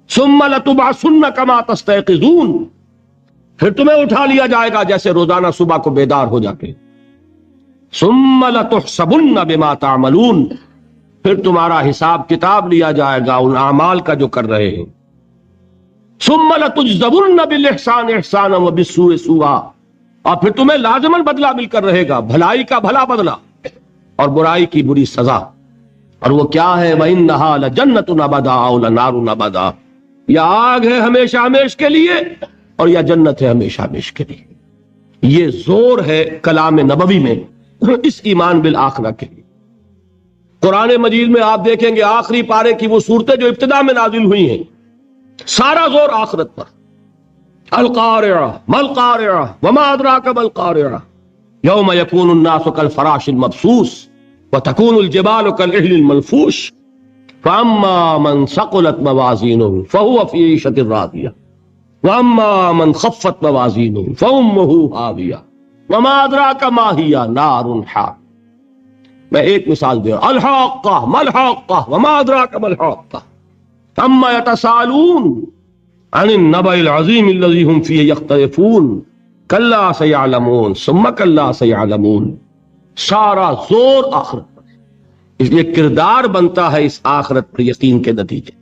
A: ثم لتبعثن کما تستيقظون، پھر تمہیں اٹھا لیا جائے گا جیسے روزانہ صبح کو بیدار ہو جاتے۔ ثم لتحسبن بما تعملون، پھر تمہارا حساب کتاب لیا جائے گا ان اعمال کا جو کر رہے ہیں۔ ثم لتجزون بالاحسان احسانا وبالسوء سوءا، اور پھر تمہیں لازماً بدلہ مل کر رہے گا، بھلائی کا بھلا بدلہ اور برائی کی بری سزا۔ اور وہ کیا ہے؟ وَإِنَّهَا لَجَنَّةٌ أَبَدًا أَوْ لَنَارٌ أَبَدًا، یا آگ ہے ہمیشہ ہمیش کے لیے اور یا جنت ہے ہمیشہ ہمیش کے لیے۔ یہ زور ہے کلام نبوی میں اس ایمان بالآخرہ کے لیے۔ قرآن مجید میں آپ دیکھیں گے آخری پارے کی وہ صورتیں جو ابتدا میں نازل ہوئی ہیں، سارا زور آخرت پر۔ القارعہ ما القارعہ وما ادراک ما القارعہ یوم یکون الناس کالفراش المبثوث وتکون الجبال کالعہن المنفوش فاما من ثقلت موازینہ فہو فی عیشۃ راضیہ واما من خفت موازینہ فامہ ہاویہ وما ادراک ما ہی نار حامیہ۔ میں ایک مثال دے رہا ہوں، الحاقہ ما الحاقہ وما ادراک ما الحاقہ اما یتساءلون عن النبأ العظیم الذی هم فیہ یختلفون کلا سیعلمون ثم کلا سیعلمون۔ سارا زور آخرت پر، اس لیے کردار بنتا ہے اس آخرت پر یقین کے نتیجے،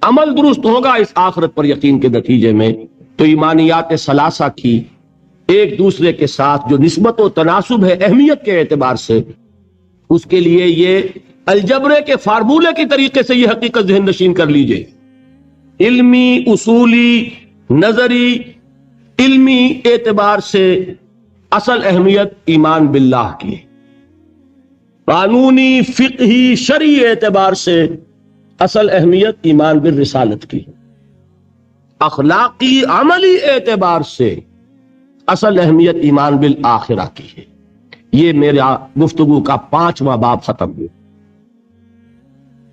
A: عمل درست ہوگا اس آخرت پر یقین کے نتیجے میں۔ تو ایمانیات ثلاثہ کی ایک دوسرے کے ساتھ جو نسبت و تناسب ہے اہمیت کے اعتبار سے، اس کے لیے یہ الجبرے کے فارمولے کی طریقے سے یہ حقیقت ذہن نشین کر لیجئے، علمی اصولی نظری علمی اعتبار سے اصل اہمیت ایمان باللہ کی ہے، قانونی فقہی شرعی اعتبار سے اصل اہمیت ایمان بالرسالت کی ہے، اخلاقی عملی اعتبار سے اصل اہمیت ایمان بالآخرہ کی ہے۔ یہ میرا گفتگو کا 5واں باب ختم ہوا۔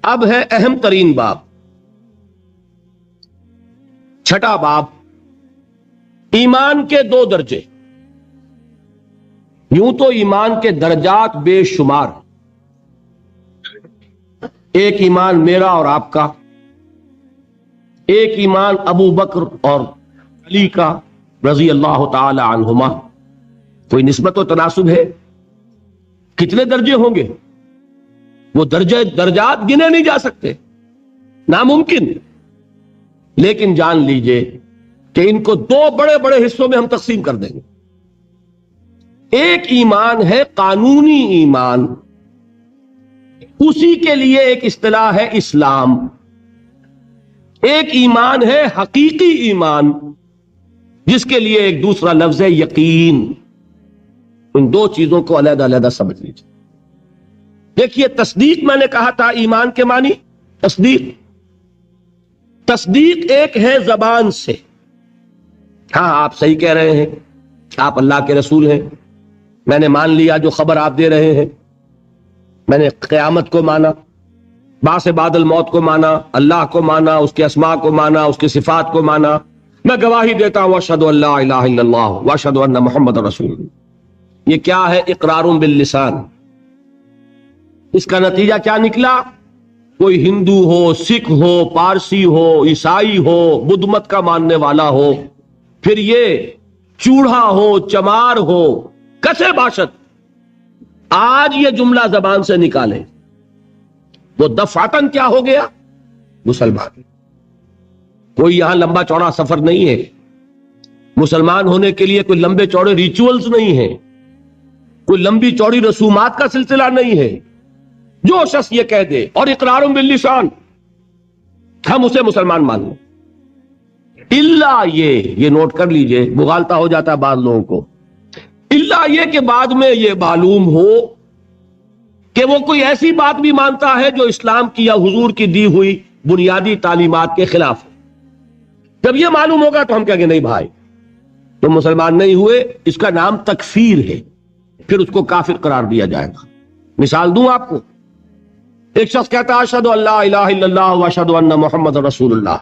A: اب ہے اہم ترین باب، 6واں باب، ایمان کے 2 درجے۔ یوں تو ایمان کے درجات بے شمار، ایک ایمان میرا اور آپ کا، ایک ایمان ابو بکر اور علی کا رضی اللہ تعالی عنہما۔ کوئی نسبت و تناسب ہے؟ کتنے درجے ہوں گے؟ وہ درجات گنے نہیں جا سکتے، ناممکن۔ لیکن جان لیجئے کہ ان کو 2 بڑے بڑے حصوں میں ہم تقسیم کر دیں گے۔ ایک ایمان ہے قانونی ایمان، اسی کے لیے ایک اصطلاح ہے اسلام۔ ایک ایمان ہے حقیقی ایمان، جس کے لیے ایک دوسرا لفظ ہے یقین۔ ان 2 چیزوں کو علیحدہ علیحدہ سمجھ لیجیے۔ دیکھیے، تصدیق میں نے کہا تھا ایمان کے معنی تصدیق۔ تصدیق ایک ہے زبان سے، ہاں آپ صحیح کہہ رہے ہیں، آپ اللہ کے رسول ہیں، میں نے مان لیا جو خبر آپ دے رہے ہیں، میں نے قیامت کو مانا، بعث بعد الموت کو مانا، اللہ کو مانا، اس کے اسماء کو مانا، اس کی صفات کو مانا، میں گواہی دیتا ہوں اشہد ان لا الہ الا اللہ واشہد ان محمد رسول اللہ۔ یہ کیا ہے؟ اقرار باللسان۔ اس کا نتیجہ کیا نکلا؟ کوئی ہندو ہو، سکھ ہو، پارسی ہو، عیسائی ہو، بدھ مت کا ماننے والا ہو، پھر یہ چوڑا ہو، چمار ہو، کسے باشد، آج یہ جملہ زبان سے نکالے، وہ دفعتاً کیا ہو گیا؟ مسلمان۔ کوئی یہاں لمبا چوڑا سفر نہیں ہے، مسلمان ہونے کے لیے کوئی لمبے چوڑے ریچولز نہیں ہیں، کوئی لمبی چوڑی رسومات کا سلسلہ نہیں ہے۔ جو شخص یہ کہہ دے اور اقرار باللسان، ہم اسے مسلمان مان لیں، الا یہ نوٹ کر لیجئے، مغالطہ ہو جاتا ہے بعض لوگوں کو، الا یہ کہ بعد میں یہ معلوم ہو کہ وہ کوئی ایسی بات بھی مانتا ہے جو اسلام کی یا حضور کی دی ہوئی بنیادی تعلیمات کے خلاف ہے۔ جب یہ معلوم ہوگا تو ہم کہیں گے نہیں بھائی تم مسلمان نہیں ہوئے، اس کا نام تکفیر ہے، پھر اس کو کافر قرار دیا جائے گا۔ مثال دوں آپ کو، ایک شخص کہتا ہے اشہد ان لا الہ الا اللہ واشہد ان محمد رسول اللہ،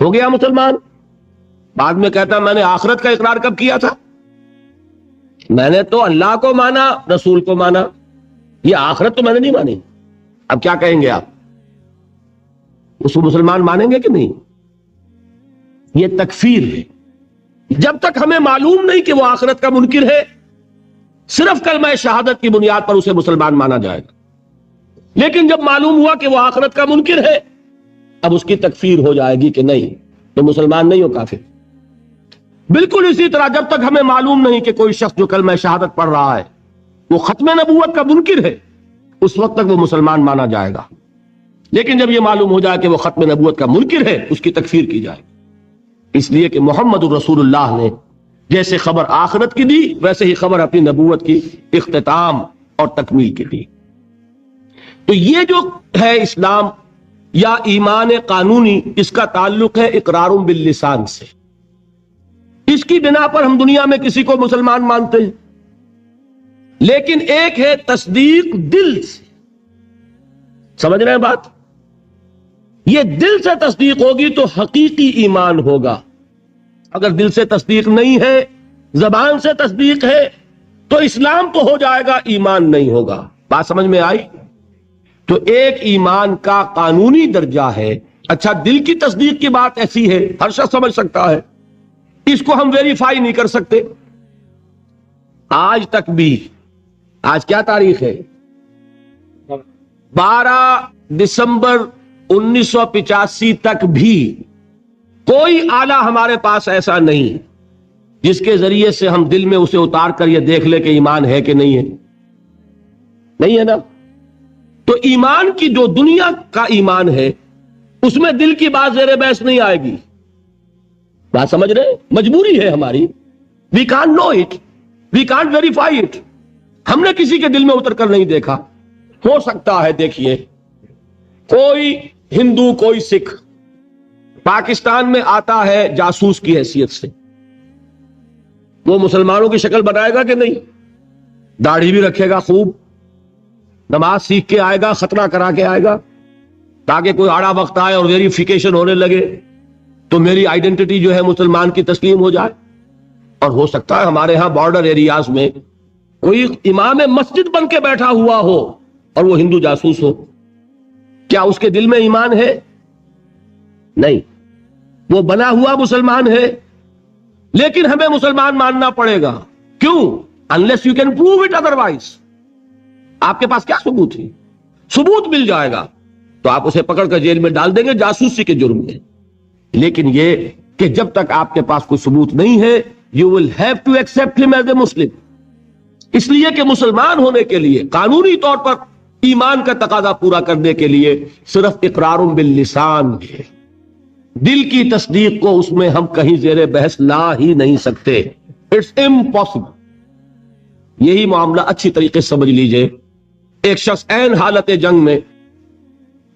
A: ہو گیا مسلمان۔ بعد میں کہتا ہے میں نے آخرت کا اقرار کب کیا تھا؟ میں نے تو اللہ کو مانا، رسول کو مانا، یہ آخرت تو میں نے نہیں مانی۔ اب کیا کہیں گے آپ؟ اس کو مسلمان مانیں گے کہ نہیں؟ یہ تکفیر ہے۔ جب تک ہمیں معلوم نہیں کہ وہ آخرت کا منکر ہے، صرف کلمہ شہادت کی بنیاد پر اسے مسلمان مانا جائے گا۔ لیکن جب معلوم ہوا کہ وہ آخرت کا منکر ہے، اب اس کی تکفیر ہو جائے گی کہ نہیں تو مسلمان نہیں ہو، کافر۔ بالکل اسی طرح جب تک ہمیں معلوم نہیں کہ کوئی شخص جو کلمہ شہادت پڑھ رہا ہے وہ ختم نبوت کا منکر ہے، اس وقت تک وہ مسلمان مانا جائے گا۔ لیکن جب یہ معلوم ہو جائے کہ وہ ختم نبوت کا منکر ہے، اس کی تکفیر کی جائے گی، اس لیے کہ محمد الرسول اللہ نے جیسے خبر آخرت کی دی ویسے ہی خبر اپنی نبوت کی اختتام اور تکمیل کی دی۔ تو یہ جو ہے اسلام یا ایمان قانونی، اس کا تعلق ہے اقرار باللسان سے۔ اس کی بنا پر ہم دنیا میں کسی کو مسلمان مانتے ہیں، لیکن ایک ہے تصدیق دل سے۔ سمجھ رہے ہیں بات؟ یہ دل سے تصدیق ہوگی تو حقیقی ایمان ہوگا۔ اگر دل سے تصدیق نہیں ہے، زبان سے تصدیق ہے، تو اسلام تو ہو جائے گا، ایمان نہیں ہوگا۔ بات سمجھ میں آئی؟ تو ایک ایمان کا قانونی درجہ ہے۔ اچھا، دل کی تصدیق کی بات ایسی ہے، ہر شخص سمجھ سکتا ہے، اس کو ہم ویریفائی نہیں کر سکتے۔ آج تک بھی، آج کیا تاریخ ہے؟ 12 دسمبر 1985 تک بھی کوئی آلہ ہمارے پاس ایسا نہیں جس کے ذریعے سے ہم دل میں اسے اتار کر یہ دیکھ لیں کہ ایمان ہے کہ نہیں ہے۔ نہیں ہے نا؟ تو ایمان کی جو دنیا کا ایمان ہے اس میں دل کی بات زیر بحث نہیں آئے گی۔ بات سمجھ رہے؟ مجبوری ہے ہماری، we can't know it, we can't verify it. ہم نے کسی کے دل میں اتر کر نہیں دیکھا۔ ہو سکتا ہے دیکھیے کوئی ہندو، کوئی سکھ پاکستان میں آتا ہے جاسوس کی حیثیت سے، وہ مسلمانوں کی شکل بنائے گا کہ نہیں؟ داڑھی بھی رکھے گا، خوب نماز سیکھ کے آئے گا، ختنہ کرا کے آئے گا، تاکہ کوئی آڑا وقت آئے اور ویریفیکیشن ہونے لگے تو میری آئیڈینٹی جو ہے مسلمان کی تسلیم ہو جائے۔ اور ہو سکتا ہے ہمارے ہاں بارڈر ایریاز میں کوئی امام مسجد بن کے بیٹھا ہوا ہو اور وہ ہندو جاسوس ہو۔ کیا اس کے دل میں ایمان ہے؟ نہیں، وہ بنا ہوا مسلمان ہے، لیکن ہمیں مسلمان ماننا پڑے گا۔ کیوں؟ unless you can prove it otherwise۔ آپ کے پاس کیا ثبوت ہے؟ ثبوت مل جائے گا تو آپ اسے پکڑ کر جیل میں ڈال دیں گے جاسوسی کے جرم میں۔ لیکن یہ کہ جب تک آپ کے پاس کوئی ثبوت نہیں ہے you will have to accept him as a Muslim۔ اس لیے کہ مسلمان ہونے کے لیے قانونی طور پر ایمان کا تقاضا پورا کرنے کے لیے صرف اقرار باللسان ہے، دل کی تصدیق کو اس میں ہم کہیں زیر بحث لا ہی نہیں سکتے۔ It's impossible. یہی معاملہ اچھی طریقے سے سمجھ لیجئے۔ ایک شخص عین حالت جنگ میں،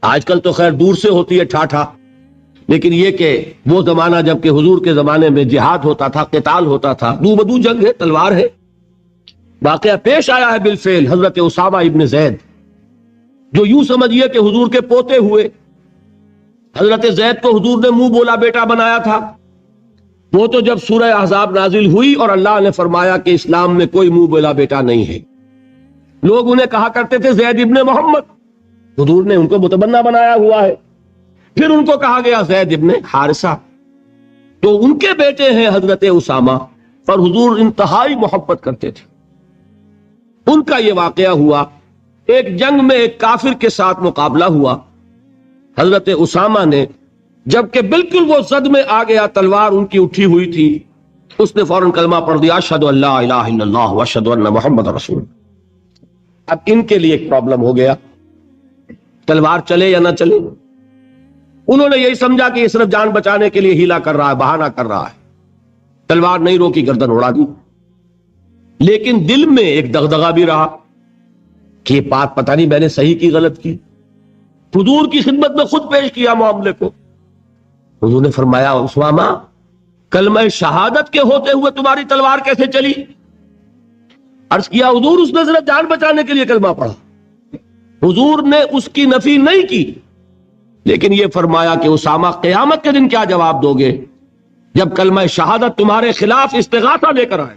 A: آج کل تو خیر دور سے ہوتی ہے ٹھاٹھا، لیکن یہ کہ وہ زمانہ جب کہ حضور کے زمانے میں جہاد ہوتا تھا، قتال ہوتا تھا، دو بدو جنگ ہے، تلوار ہے۔ واقعہ پیش آیا ہے بالفعل حضرت اسامہ ابن زید، جو یوں سمجھیے کہ حضور کے پوتے ہوئے۔ حضرت زید کو حضور نے منہ بولا بیٹا بنایا تھا۔ وہ تو جب سورہ احزاب نازل ہوئی اور اللہ نے فرمایا کہ اسلام میں کوئی منہ بولا بیٹا نہیں ہے، لوگ انہیں کہا کرتے تھے زید ابن محمد، حضور نے ان کو متبنہ بنایا ہوا ہے۔ پھر ان کو کہا گیا زید ابن حارثہ، تو ان کے بیٹے ہیں حضرت اسامہ، اور حضور انتہائی محبت کرتے تھے۔ ان کا یہ واقعہ ہوا، ایک جنگ میں ایک کافر کے ساتھ مقابلہ ہوا۔ حضرت اسامہ نے جبکہ بالکل وہ زد میں آ گیا، تلوار ان کی اٹھی ہوئی تھی، اس نے فوراً کلمہ پڑھ دیا، اشہد ان لا الہ الا اللہ واشہد ان محمد رسول۔ اب ان کے لیے ایک پرابلم ہو گیا، تلوار چلے یا نہ چلے؟ انہوں نے یہی سمجھا کہ یہ صرف جان بچانے کے لیے ہیلا کر رہا ہے، بہانہ کر رہا ہے، تلوار نہیں روکی، گردن اڑا دی۔ لیکن دل میں ایک دغدغہ بھی رہا کہ یہ بات پتہ نہیں میں نے صحیح کی غلط کی۔ حضور کی خدمت میں خود پیش کیا معاملے کو۔ حضور نے فرمایا اسامہ کلمہ شہادت کے ہوتے ہوئے تمہاری تلوار کیسے چلی؟ عرض کیا حضور اس نے صرف جان بچانے کے لیے کلمہ پڑھا۔ حضور نے اس کی نفی نہیں کی، لیکن یہ فرمایا کہ اسامہ قیامت کے دن کیا جواب دو گے جب کلمہ شہادت تمہارے خلاف استغاثہ لے کر آئے۔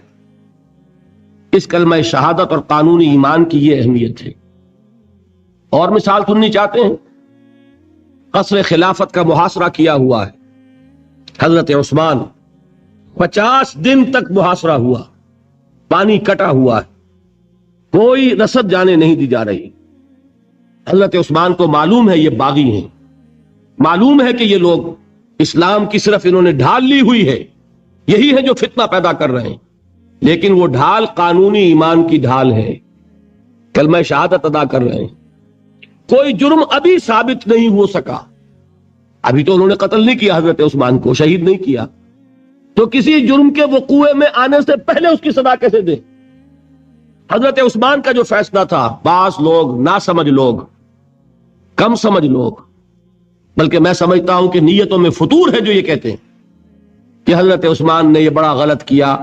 A: اس کلمہ شہادت اور قانونی ایمان کی یہ اہمیت ہے۔ اور مثال سننی چاہتے ہیں؟ قصر خلافت کا محاصرہ کیا ہوا ہے حضرت عثمان، 50 دن تک محاصرہ ہوا، پانی کٹا ہوا ہے، کوئی رسد جانے نہیں دی جا رہی۔ حضرت عثمان کو معلوم ہے یہ باغی ہیں، معلوم ہے کہ یہ لوگ اسلام کی صرف انہوں نے ڈھال لی ہوئی ہے، یہی ہے جو فتنہ پیدا کر رہے ہیں، لیکن وہ ڈھال قانونی ایمان کی ڈھال ہے، کلمہ شہادت ادا کر رہے ہیں۔ کوئی جرم ابھی ثابت نہیں ہو سکا، ابھی تو انہوں نے قتل نہیں کیا حضرت عثمان کو، شہید نہیں کیا، تو کسی جرم کے وقوع میں آنے سے پہلے اس کی سزا کیسے دیں؟ حضرت عثمان کا جو فیصلہ تھا، بعض لوگ ناسمجھ لوگ، کم سمجھ لوگ، بلکہ میں سمجھتا ہوں کہ نیتوں میں فطور ہے جو یہ کہتے ہیں کہ حضرت عثمان نے یہ بڑا غلط کیا،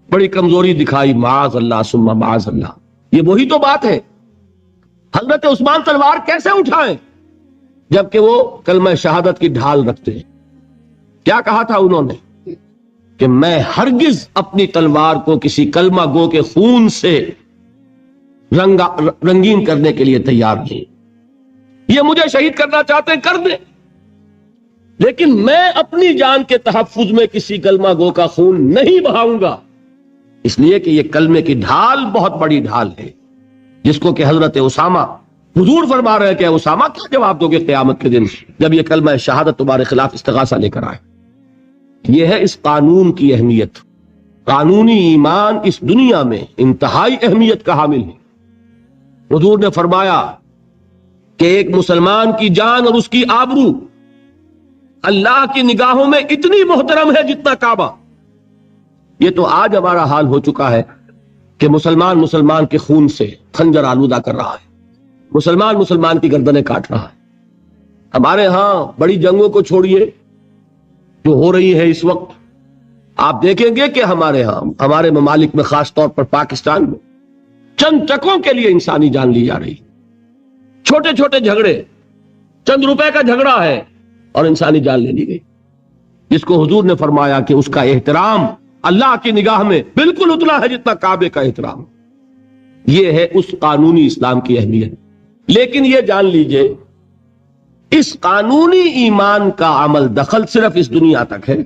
A: بڑی کمزوری دکھائی، معاذ اللہ ثم معاذ اللہ۔ یہ وہی تو بات ہے، حضرت عثمان تلوار کیسے اٹھائیں جبکہ وہ کلمہ شہادت کی ڈھال رکھتے ہیں؟ کیا کہا تھا انہوں نے کہ میں ہرگز اپنی تلوار کو کسی کلمہ گو کے خون سے رنگین کرنے کے لیے تیار نہیں۔ یہ مجھے شہید کرنا چاہتے ہیں کر دیں، لیکن میں اپنی جان کے تحفظ میں کسی کلمہ گو کا خون نہیں بہاؤں گا، اس لیے کہ یہ کلمے کی ڈھال بہت بڑی ڈھال ہے، جس کو کہ حضرت اسامہ، حضور فرما رہے ہیں کہ اسامہ کیا جواب دو گے قیامت کے دن جب یہ کلمہ شہادت تمہارے خلاف استغاثہ لے کر آئے؟ یہ ہے اس قانون کی اہمیت۔ قانونی ایمان اس دنیا میں انتہائی اہمیت کا حامل ہے۔ حضور نے فرمایا کہ ایک مسلمان کی جان اور اس کی آبرو اللہ کی نگاہوں میں اتنی محترم ہے جتنا کعبہ۔ یہ تو آج ہمارا حال ہو چکا ہے کہ مسلمان کے خون سے خنجر آلودہ کر رہا ہے، مسلمان کی گردنیں کاٹ رہا ہے۔ ہمارے ہاں بڑی جنگوں کو چھوڑیے جو ہو رہی ہے اس وقت، آپ دیکھیں گے کہ ہمارے ہاں، ہمارے ممالک میں، خاص طور پر پاکستان میں، چند ٹکوں کے لیے انسانی جان لی جا رہی، چھوٹے چھوٹے جھگڑے، چند روپے کا جھگڑا ہے اور انسانی جان لے لی گئی، جس کو حضور نے فرمایا کہ اس کا احترام اللہ کی نگاہ میں بالکل اتنا ہے جتنا کعبے کا احترام۔ یہ ہے اس قانونی اسلام کی اہمیت۔ لیکن یہ جان لیجئے اس قانونی ایمان کا عمل دخل صرف اس دنیا تک ہے،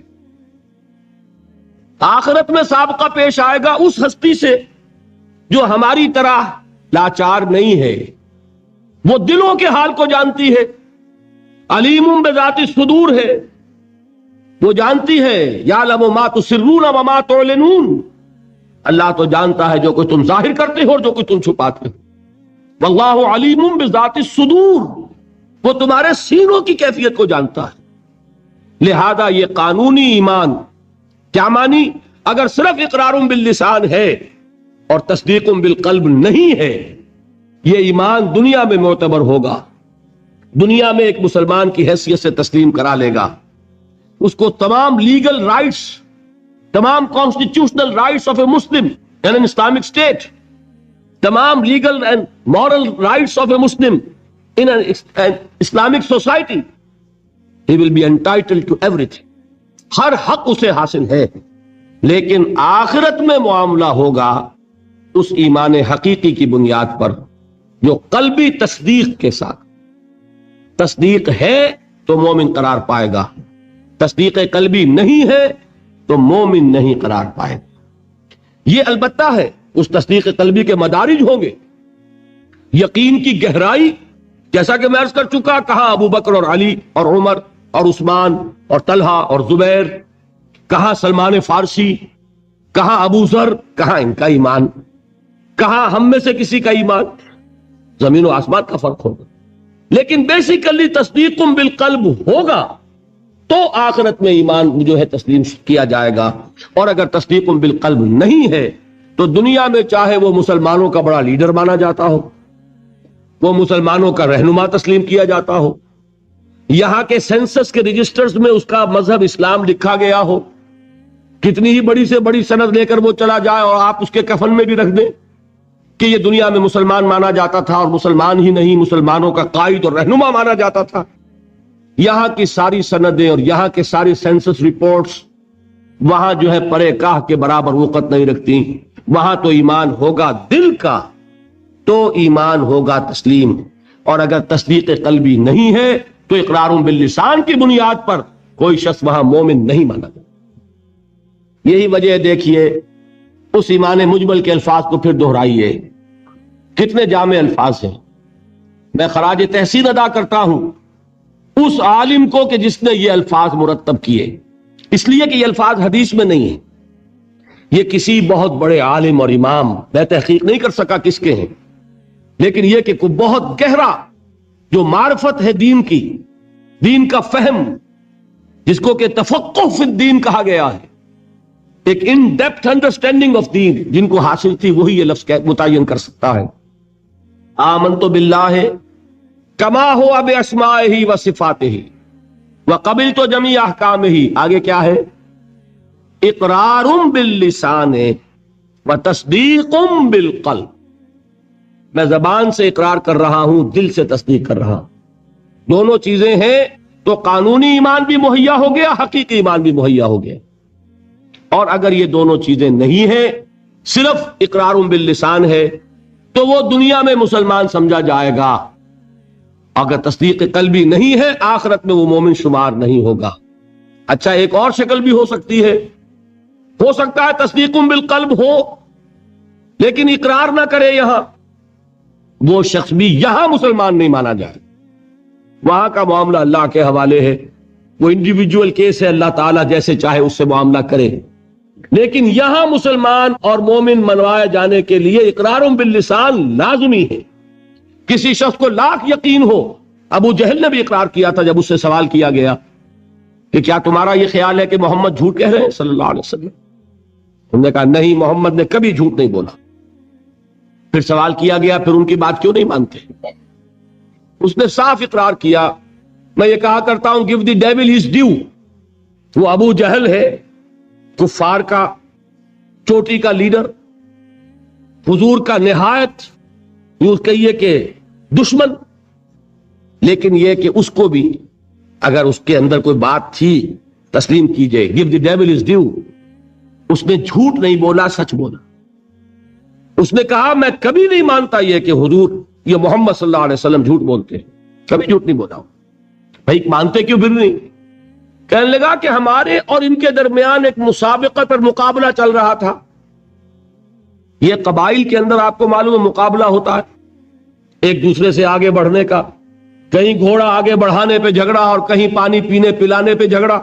A: آخرت میں سابقہ پیش آئے گا اس ہستی سے جو ہماری طرح لاچار نہیں ہے، وہ دلوں کے حال کو جانتی ہے، علیم بذات الصدور ہے، وہ جانتی ہے یعلم ما تسرون وما تعلنون، اللہ تو جانتا ہے جو کچھ تم ظاہر کرتے ہو اور جو کچھ تم چھپاتے ہو، واللہ علیم بذات الصدور، وہ تمہارے سینوں کی کیفیت کو جانتا ہے۔ لہذا یہ قانونی ایمان کیا مانی؟ اگر صرف اقرار باللسان ہے اور تصدیق بالقلب نہیں ہے، یہ ایمان دنیا میں معتبر ہوگا، دنیا میں ایک مسلمان کی حیثیت سے تسلیم کرا لے گا، اس کو تمام لیگل رائٹس، تمام constitutional rights of a Muslim in an Islamic state, تمام legal and moral rights of a Muslim in an Islamic society, he will be entitled to everything. ہر حق اسے حاصل ہے، لیکن آخرت میں معاملہ ہوگا اس ایمان حقیقی کی بنیاد پر جو قلبی تصدیق کے ساتھ، تصدیق ہے تو مومن قرار پائے گا، تصدیق قلبی نہیں ہے تو مومن نہیں قرار پائے گا۔ یہ البتہ ہے اس تصدیق قلبی کے مدارج ہوں گے، یقین کی گہرائی، جیسا کہ میں عرض کر چکا، کہاں ابو بکر اور علی اور عمر اور عثمان اور طلحہ اور زبیر، کہاں سلمان فارسی، کہاں ابو ذر، کہاں ان کا ایمان، کہاں ہم میں سے کسی کا ایمان، زمین و آسمان کا فرق ہوگا۔ لیکن بیسیکلی تصدیق بالقلب ہوگا تو آخرت میں ایمان جو ہے تسلیم کیا جائے گا، اور اگر تصدیق بالقلب نہیں ہے تو دنیا میں چاہے وہ مسلمانوں کا بڑا لیڈر مانا جاتا ہو، وہ مسلمانوں کا رہنما تسلیم کیا جاتا ہو، یہاں کے سینسس کے رجسٹرز میں اس کا مذہب اسلام لکھا گیا ہو، کتنی ہی بڑی سے بڑی سند لے کر وہ چلا جائے اور آپ اس کے کفن میں بھی رکھ دیں کہ یہ دنیا میں مسلمان مانا جاتا تھا، اور مسلمان ہی نہیں مسلمانوں کا قائد اور رہنما مانا جاتا تھا، یہاں کی ساری سندیں اور یہاں کے ساری سینسس رپورٹس وہاں جو ہے پرے کاہ کے برابر وقت نہیں رکھتی۔ وہاں تو ایمان ہوگا دل کا تو ایمان ہوگا تسلیم، اور اگر تصدیق قلبی نہیں ہے تو اقرار باللسان کی بنیاد پر کوئی شخص وہاں مومن نہیں مانا جاتا۔ یہی وجہ دیکھیے اس ایمان مجمل کے الفاظ کو پھر دہرائیے، کتنے جامع الفاظ ہیں۔ میں خراج تحسین ادا کرتا ہوں اس عالم کو کہ جس نے یہ الفاظ مرتب کیے، اس لیے کہ یہ الفاظ حدیث میں نہیں ہیں، یہ کسی بہت بڑے عالم اور امام، میں تحقیق نہیں کر سکا کس کے ہیں، لیکن یہ کہ کوئی بہت گہرا جو معرفت ہے دین کی، دین کا فہم جس کو کہ تفقہ فی الدین کہا گیا ہے، ایک ان ڈیپتھ انڈرسٹینڈنگ آف دین جن کو حاصل تھی، وہی یہ لفظ متعین کر سکتا ہے۔ آمنت باللہ کما ہوا باسمائہ و صفاتہ وقبلت جمیع احکامہ، آگے کیا ہے؟ اقرار باللسان و تصدیق بالقلب، میں زبان سے اقرار کر رہا ہوں، دل سے تصدیق کر رہا ہوں، دونوں چیزیں ہیں تو قانونی ایمان بھی مہیا ہو گیا، حقیقی ایمان بھی مہیا ہو گیا۔ اور اگر یہ دونوں چیزیں نہیں ہیں، صرف اقرار باللسان ہے تو وہ دنیا میں مسلمان سمجھا جائے گا، اگر تصدیق قلبی نہیں ہے آخرت میں وہ مومن شمار نہیں ہوگا۔ اچھا، ایک اور شکل بھی ہو سکتی ہے، ہو سکتا ہے تصدیق بالقلب ہو لیکن اقرار نہ کرے، یہاں وہ شخص بھی یہاں مسلمان نہیں مانا جائے، وہاں کا معاملہ اللہ کے حوالے ہے، وہ انڈیویجول کیس ہے، اللہ تعالیٰ جیسے چاہے اس سے معاملہ کرے، لیکن یہاں مسلمان اور مومن منوائے جانے کے لیے اقرار باللسان لازمی ہے۔ کسی شخص کو لاکھ یقین ہو، ابو جہل نے بھی اقرار کیا تھا جب اس سے سوال کیا گیا کہ کیا تمہارا یہ خیال ہے کہ محمد جھوٹ کہہ رہے ہیں صلی اللہ علیہ وسلم؟ انہوں نے کہا نہیں، محمد نے کبھی جھوٹ نہیں بولا۔ پھر سوال کیا گیا پھر ان کی بات کیوں نہیں مانتے؟ اس نے صاف اقرار کیا، میں یہ کہا کرتا ہوں give the devil his due۔ وہ ابو جہل ہے، کفار کا چوٹی کا لیڈر، حضور کا نہایت یوں کہیے کہ دشمن، لیکن یہ کہ اس کو بھی اگر اس کے اندر کوئی بات تھی تسلیم کیجئے، give the devil his due۔ اس نے جھوٹ نہیں بولا، سچ بولا۔ اس نے کہا میں کبھی نہیں مانتا یہ کہ حضور یہ محمد صلی اللہ علیہ وسلم جھوٹ بولتے ہیں، کبھی جھوٹ نہیں بولا۔ بھائی مانتے کیوں پھر نہیں؟ کہنے لگا کہ ہمارے اور ان کے درمیان ایک مسابقت اور مقابلہ چل رہا تھا۔ یہ قبائل کے اندر آپ کو معلوم ہے مقابلہ ہوتا ہے ایک دوسرے سے آگے بڑھنے کا، کہیں گھوڑا آگے بڑھانے پہ جھگڑا اور کہیں پانی پینے پلانے پہ جھگڑا۔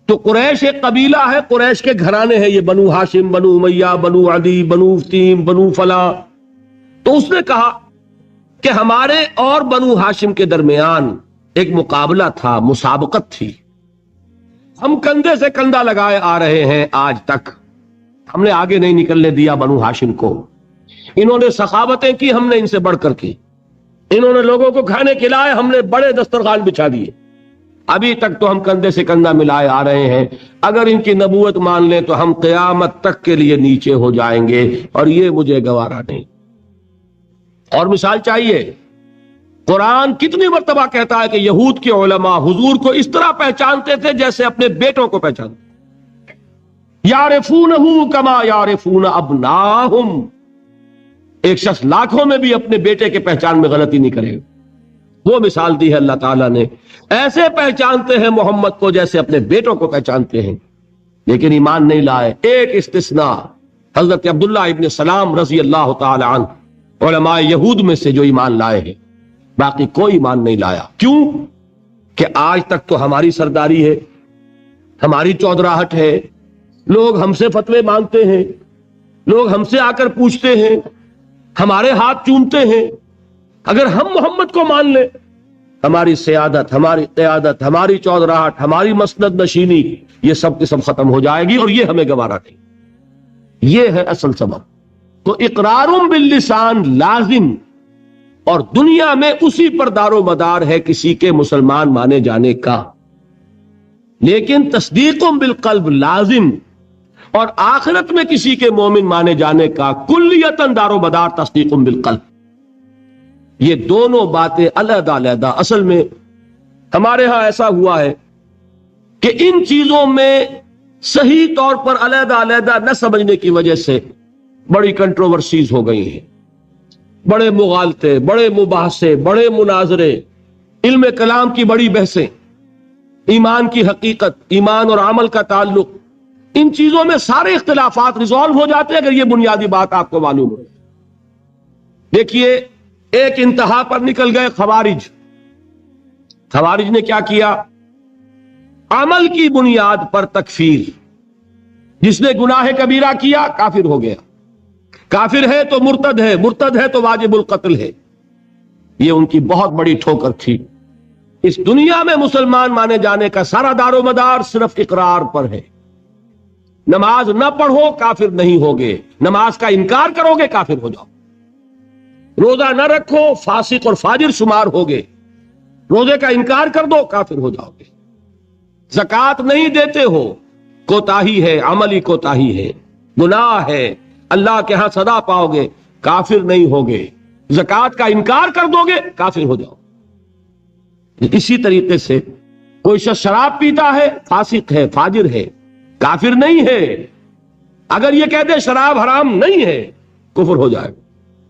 A: تو قریش ایک قبیلہ ہے، قریش کے گھرانے ہیں، یہ بنو ہاشم، بنو امیہ، بنو عدی، بنو تیم، بنو فلاں۔ تو اس نے کہا کہ ہمارے اور بنو ہاشم کے درمیان ایک مقابلہ تھا، مسابقت تھی، ہم کندھے سے کندھا لگائے آ رہے ہیں آج تک، ہم نے آگے نہیں نکلنے دیا بنو ہاشم کو۔ انہوں نے سخاوتیں کی، ہم نے ان سے بڑھ کر کی، انہوں نے لوگوں کو کھانے کھلائے، ہم نے بڑے دسترخوان بچھا دیے، ابھی تک تو ہم کندھے سے کندھا ملائے آ رہے ہیں، اگر ان کی نبوت مان لیں تو ہم قیامت تک کے لیے نیچے ہو جائیں گے، اور یہ مجھے گوارا نہیں۔ اور مثال چاہیے، قرآن کتنی مرتبہ کہتا ہے کہ یہود کے علماء حضور کو اس طرح پہچانتے تھے جیسے اپنے بیٹوں کو پہچانتے، یعرفونہ کما یعرفون ابناہم۔ ایک شخص لاکھوں میں بھی اپنے بیٹے کے پہچان میں غلطی نہیں کرے گا۔ وہ مثال دی ہے اللہ تعالیٰ نے، ایسے پہچانتے ہیں محمد کو جیسے اپنے بیٹوں کو پہچانتے ہیں، لیکن ایمان نہیں لائے۔ ایک استثناء حضرت عبداللہ ابن سلام رضی اللہ تعالی عنہ، علماء یہود میں سے جو ایمان لائے ہیں، باقی کوئی ایمان نہیں لایا۔ کیوں؟ کہ آج تک تو ہماری سرداری ہے، ہماری چودراہٹ ہے، لوگ ہم سے فتوے مانگتے ہیں، لوگ ہم سے آ کر پوچھتے ہیں، ہمارے ہاتھ چومتے ہیں، اگر ہم محمد کو مان لیں، ہماری سیادت، ہماری قیادت، ہماری چودراہٹ، ہماری مسند نشینی، یہ سب کی سب ختم ہو جائے گی، اور یہ ہمیں گوارا نہیں۔ یہ ہے اصل سبب۔ تو اقرار باللسان لازم، اور دنیا میں اسی پر دار و مدار ہے کسی کے مسلمان مانے جانے کا، لیکن تصدیق بالقلب لازم، اور آخرت میں کسی کے مومن مانے جانے کا کلیتاً دار و مدار تصدیق بالقلب۔ یہ دونوں باتیں علیحدہ علیحدہ۔ اصل میں ہمارے ہاں ایسا ہوا ہے کہ ان چیزوں میں صحیح طور پر علیحدہ علیحدہ نہ سمجھنے کی وجہ سے بڑی کنٹروورسیز ہو گئی ہیں، بڑے مغالطے، بڑے مباحثے، بڑے مناظرے، علم کلام کی بڑی بحثیں، ایمان کی حقیقت، ایمان اور عمل کا تعلق، ان چیزوں میں سارے اختلافات ریزالو ہو جاتے ہیں اگر یہ بنیادی بات آپ کو معلوم ہو۔ دیکھیے، ایک انتہا پر نکل گئے خوارج۔ خوارج نے کیا کیا؟ عمل کی بنیاد پر تکفیر، جس نے گناہ کبیرہ کیا کافر ہو گیا، کافر ہے تو مرتد ہے، مرتد ہے تو واجب القتل ہے۔ یہ ان کی بہت بڑی ٹھوکر تھی۔ اس دنیا میں مسلمان مانے جانے کا سارا دار و مدار صرف اقرار پر ہے۔ نماز نہ پڑھو کافر نہیں ہوگے، نماز کا انکار کرو گے کافر ہو جاؤ، روزہ نہ رکھو فاسق اور فاجر شمار ہوگے، روزے کا انکار کر دو کافر ہو جاؤ گے، زکوٰۃ نہیں دیتے ہو کوتاہی ہے، عملی کوتاہی ہے، گناہ ہے، اللہ کے ہاں سزا پاؤ گے، کافر نہیں ہوگے، زکوٰۃ کا انکار کر دو گے کافر ہو جاؤ۔ اسی طریقے سے کوئی شخص شراب پیتا ہے فاسق ہے، فاجر ہے، کافر نہیں ہے۔ اگر یہ کہہ دے شراب حرام نہیں ہے کفر ہو جائے گا،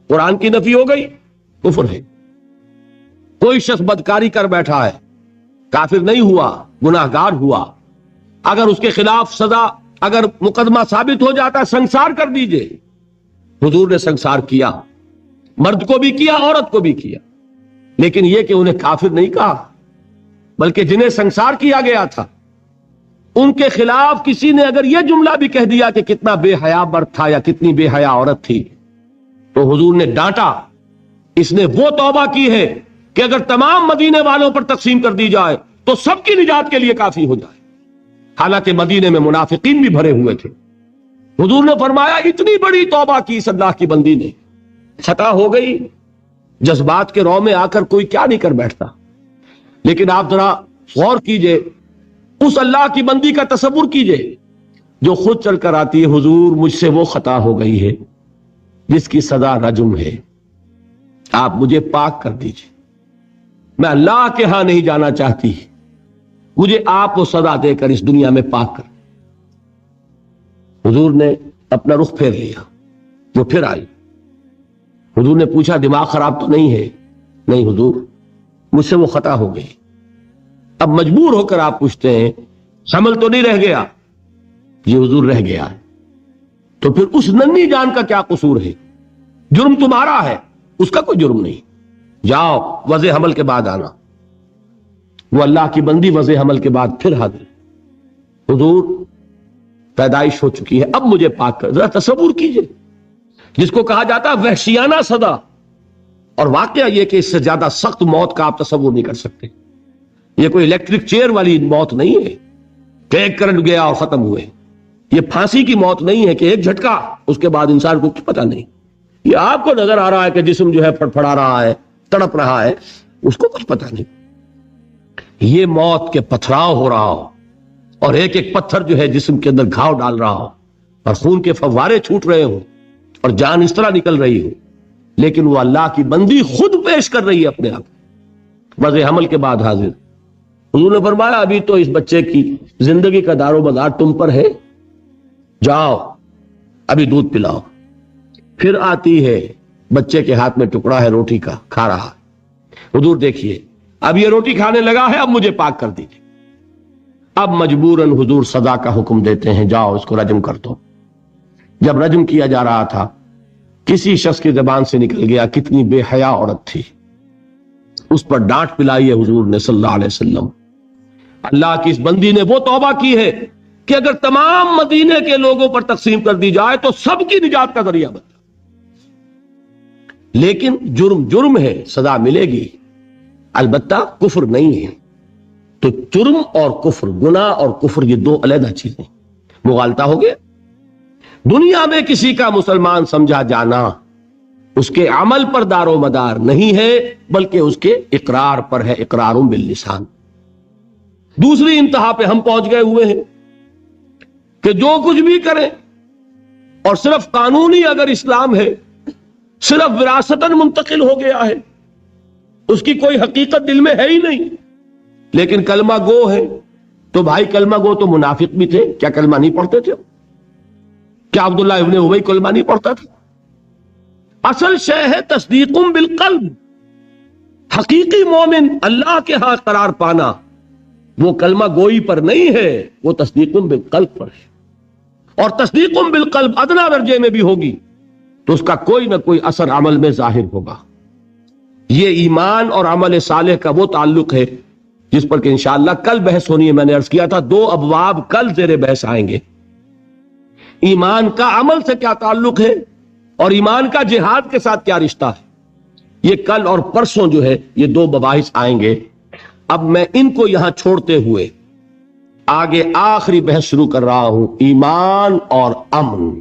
A: قرآن کی نفی ہو گئی، کفر ہے۔ کوئی شخص بدکاری کر بیٹھا ہے، کافر نہیں ہوا، گناہگار ہوا، اگر اس کے خلاف سزا، اگر مقدمہ ثابت ہو جاتا ہے سنسار کر دیجئے۔ حضور نے سنسار کیا، مرد کو بھی کیا، عورت کو بھی کیا، لیکن یہ کہ انہیں کافر نہیں کہا، بلکہ جنہیں سنسار کیا گیا تھا ان کے خلاف کسی نے اگر یہ جملہ بھی کہہ دیا کہ کتنا بے حیا مرد تھا یا کتنی بے حیا عورت تھی، تو حضور نے ڈانٹا، اس نے وہ توبہ کی ہے کہ اگر تمام مدینے والوں پر تقسیم کر دی جائے تو سب کی نجات کے لیے کافی ہو جائے۔ حالانکہ مدینے میں منافقین بھی بھرے ہوئے تھے۔ حضور نے فرمایا اتنی بڑی توبہ کی اس اللہ کی بندی نے، خطا ہو گئی، جذبات کے رو میں آ کر کوئی کیا نہیں کر بیٹھتا، لیکن آپ ذرا غور کیجئے، اس اللہ کی بندی کا تصور کیجئے جو خود چل کر آتی ہے، حضور مجھ سے وہ خطا ہو گئی ہے جس کی سزا رجم ہے، آپ مجھے پاک کر دیجئے، میں اللہ کے ہاں نہیں جانا چاہتی، مجھے آپ کو سزا دے کر اس دنیا میں پاک کر۔ حضور نے اپنا رخ پھیر لیا، وہ پھر آئی۔ حضور نے پوچھا دماغ خراب تو نہیں ہے؟ نہیں حضور، مجھ سے وہ خطا ہو گئی۔ اب مجبور ہو کر آپ پوچھتے ہیں حمل تو نہیں رہ گیا؟ یہ حضور رہ گیا ہے۔ تو پھر اس ننھی جان کا کیا قصور ہے؟ جرم تمہارا ہے، اس کا کوئی جرم نہیں، جاؤ وضع حمل کے بعد آنا۔ وہ اللہ کی بندی وضع حمل کے بعد پھر حاضر، حضور پیدائش ہو چکی ہے، اب مجھے پاک کر۔ ذرا تصور کیجئے، جس کو کہا جاتا ہے وحشیانہ سزا، اور واقعہ یہ کہ اس سے زیادہ سخت موت کا آپ تصور نہیں کر سکتے۔ یہ کوئی الیکٹرک چیئر والی موت نہیں ہے کہ ایک کرنٹ گیا اور ختم ہوئے، یہ پھانسی کی موت نہیں ہے کہ ایک جھٹکا اس کے بعد انسان کو کچھ پتہ نہیں۔ یہ آپ کو نظر آ رہا ہے کہ جسم جو ہے پھڑپھڑا رہا ہے، تڑپ رہا ہے، اس کو کچھ پتہ نہیں۔ یہ موت کے پتھراؤ ہو رہا ہو، اور ایک ایک پتھر جو ہے جسم کے اندر گھاؤ ڈال رہا ہو، اور خون کے فوارے چھوٹ رہے ہوں، اور جان اس طرح نکل رہی ہو، لیکن وہ اللہ کی بندی خود پیش کر رہی ہے اپنے آپ، وضع حمل کے بعد حاضر۔ حضور نے فرمایا ابھی تو اس بچے کی زندگی کا دار و مدار تم پر ہے، جاؤ ابھی دودھ پلاؤ۔ پھر آتی ہے، بچے کے ہاتھ میں ٹکڑا ہے روٹی کا، کھا رہا ہے۔ حضور دیکھیے اب یہ روٹی کھانے لگا ہے، اب مجھے پاک کر دیجیے۔ اب مجبوراً حضور سزا کا حکم دیتے ہیں، جاؤ اس کو رجم کر دو۔ جب رجم کیا جا رہا تھا، کسی شخص کی زبان سے نکل گیا کتنی بے حیا عورت تھی، اس پر ڈانٹ پلائی ہے حضور نے صلی اللہ علیہ وسلم۔ اللہ کی اس بندی نے وہ توبہ کی ہے کہ اگر تمام مدینے کے لوگوں پر تقسیم کر دی جائے تو سب کی نجات کا ذریعہ بنتا۔ لیکن جرم جرم ہے، سزا ملے گی، البتہ کفر نہیں ہے۔ تو جرم اور کفر، گناہ اور کفر، یہ دو علیحدہ چیزیں، مغالطہ ہو گیا۔ دنیا میں کسی کا مسلمان سمجھا جانا اس کے عمل پر دار و مدار نہیں ہے، بلکہ اس کے اقرار پر ہے، اقرار باللسان۔ دوسری انتہا پہ ہم پہنچ گئے ہوئے ہیں کہ جو کچھ بھی کریں، اور صرف قانونی اگر اسلام ہے، صرف وراثتاً منتقل ہو گیا ہے، اس کی کوئی حقیقت دل میں ہے ہی نہیں، لیکن کلمہ گو ہے، تو بھائی کلمہ گو تو منافق بھی تھے، کیا کلمہ نہیں پڑھتے تھے؟ کیا عبداللہ ابن ابی کلمہ نہیں پڑھتا تھا؟ اصل شے ہے تصدیق بالقلب۔ حقیقی مومن اللہ کے ہاں قرار پانا وہ کلمہ گوئی پر نہیں ہے، وہ تصدیق بالقلب پر ہے، اور تصدیق بالقلب ادنا درجے میں بھی ہوگی تو اس کا کوئی نہ کوئی اثر عمل میں ظاہر ہوگا۔ یہ ایمان اور عمل صالح کا وہ تعلق ہے جس پر کہ انشاءاللہ کل بحث ہونی ہے۔ میں نے عرض کیا تھا 2 ابواب کل زیر بحث آئیں گے۔ ایمان کا عمل سے کیا تعلق ہے اور ایمان کا جہاد کے ساتھ کیا رشتہ ہے، یہ کل اور پرسوں جو ہے یہ 2 مباحث آئیں گے۔ اب میں ان کو یہاں چھوڑتے ہوئے آگے آخری بحث شروع کر رہا ہوں، ایمان اور امن۔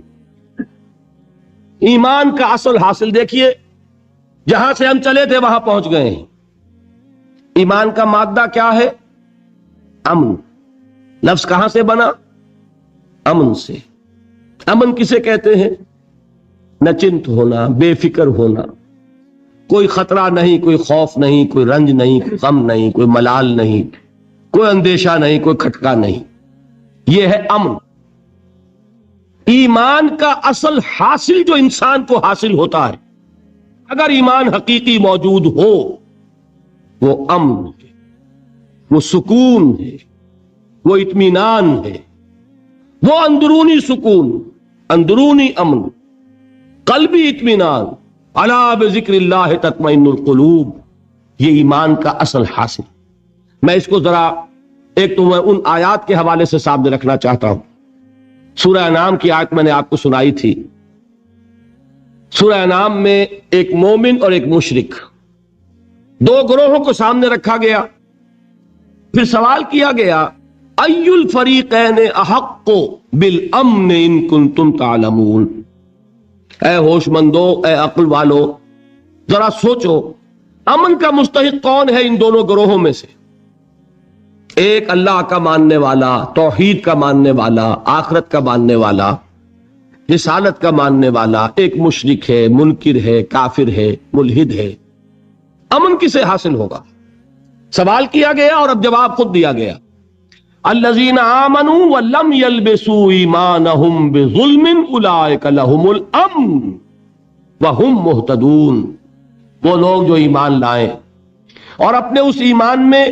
A: ایمان کا اصل حاصل دیکھیے، جہاں سے ہم چلے تھے وہاں پہنچ گئے ہیں۔ ایمان کا مادہ کیا ہے؟ امن۔ لفظ کہاں سے بنا؟ امن سے۔ امن کسے کہتے ہیں؟ نچنت ہونا، بے فکر ہونا، کوئی خطرہ نہیں، کوئی خوف نہیں، کوئی رنج نہیں، کوئی غم نہیں، کوئی ملال نہیں، کوئی اندیشہ نہیں، کوئی کھٹکا نہیں، یہ ہے امن۔ ایمان کا اصل حاصل جو انسان کو حاصل ہوتا ہے، اگر ایمان حقیقی موجود ہو، وہ امن ہے، وہ سکون ہے، وہ اطمینان ہے، وہ اندرونی سکون، اندرونی امن، قلبی اطمینان۔ الا بذکر اللہ تطمئن القلوب، یہ ایمان کا اصل حاصل۔ میں اس کو ذرا ایک تو میں ان آیات کے حوالے سے سامنے رکھنا چاہتا ہوں۔ سورہ انعام کی آیت میں نے آپ کو سنائی تھی۔ سورہ انعام میں ایک مومن اور ایک مشرک، 2 گروہوں کو سامنے رکھا گیا، پھر سوال کیا گیا ای الفریقین احق بالامن ان کنتم تعلمون۔ اے ہوش مندو، اے عقل والو، ذرا سوچو امن کا مستحق کون ہے ان دونوں گروہوں میں سے؟ ایک اللہ کا ماننے والا، توحید کا ماننے والا، آخرت کا ماننے والا، رسالت کا ماننے والا، ایک مشرک ہے، منکر ہے، کافر ہے، ملحد ہے۔ امن کسے حاصل ہوگا؟ سوال کیا گیا اور اب جواب خود دیا گیا، الذین آمنوا ولم یلبسوا ایمانہم بظلم اولئک لہم الامن وہم مہتدون۔ وہ لوگ جو ایمان لائیں اور اپنے اس ایمان میں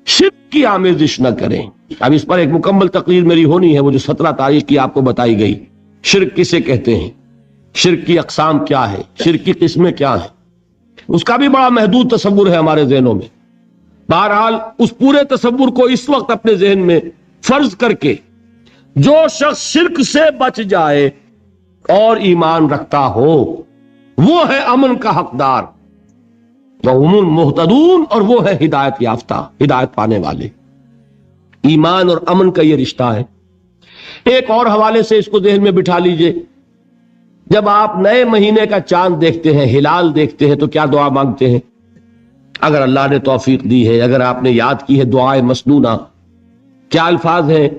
A: شرک کی آمیزش نہ کریں۔ اب اس پر ایک مکمل تقریر میری ہونی ہے، وہ جو 17 تاریخ کی آپ کو بتائی گئی۔ شرک کسے کہتے ہیں، شرک کی اقسام کیا ہے، شرک کی قسمیں کیا ہیں، اس کا بھی بڑا محدود تصور ہے ہمارے ذہنوں میں۔ بہرحال اس پورے تصور کو اس وقت اپنے ذہن میں فرض کر کے جو شخص شرک سے بچ جائے اور ایمان رکھتا ہو، وہ ہے امن کا حقدار، وَهُمُ الْمُهْتَدُونَ، اور وہ ہے ہدایت یافتہ، ہدایت پانے والے۔ ایمان اور امن کا یہ رشتہ ہے۔ ایک اور حوالے سے اس کو ذہن میں بٹھا لیجئے، جب آپ نئے مہینے کا چاند دیکھتے ہیں، ہلال دیکھتے ہیں، تو کیا دعا مانگتے ہیں؟ اگر اللہ نے توفیق دی ہے، اگر آپ نے یاد کی ہے دعائے مسنونہ، کیا الفاظ ہیں؟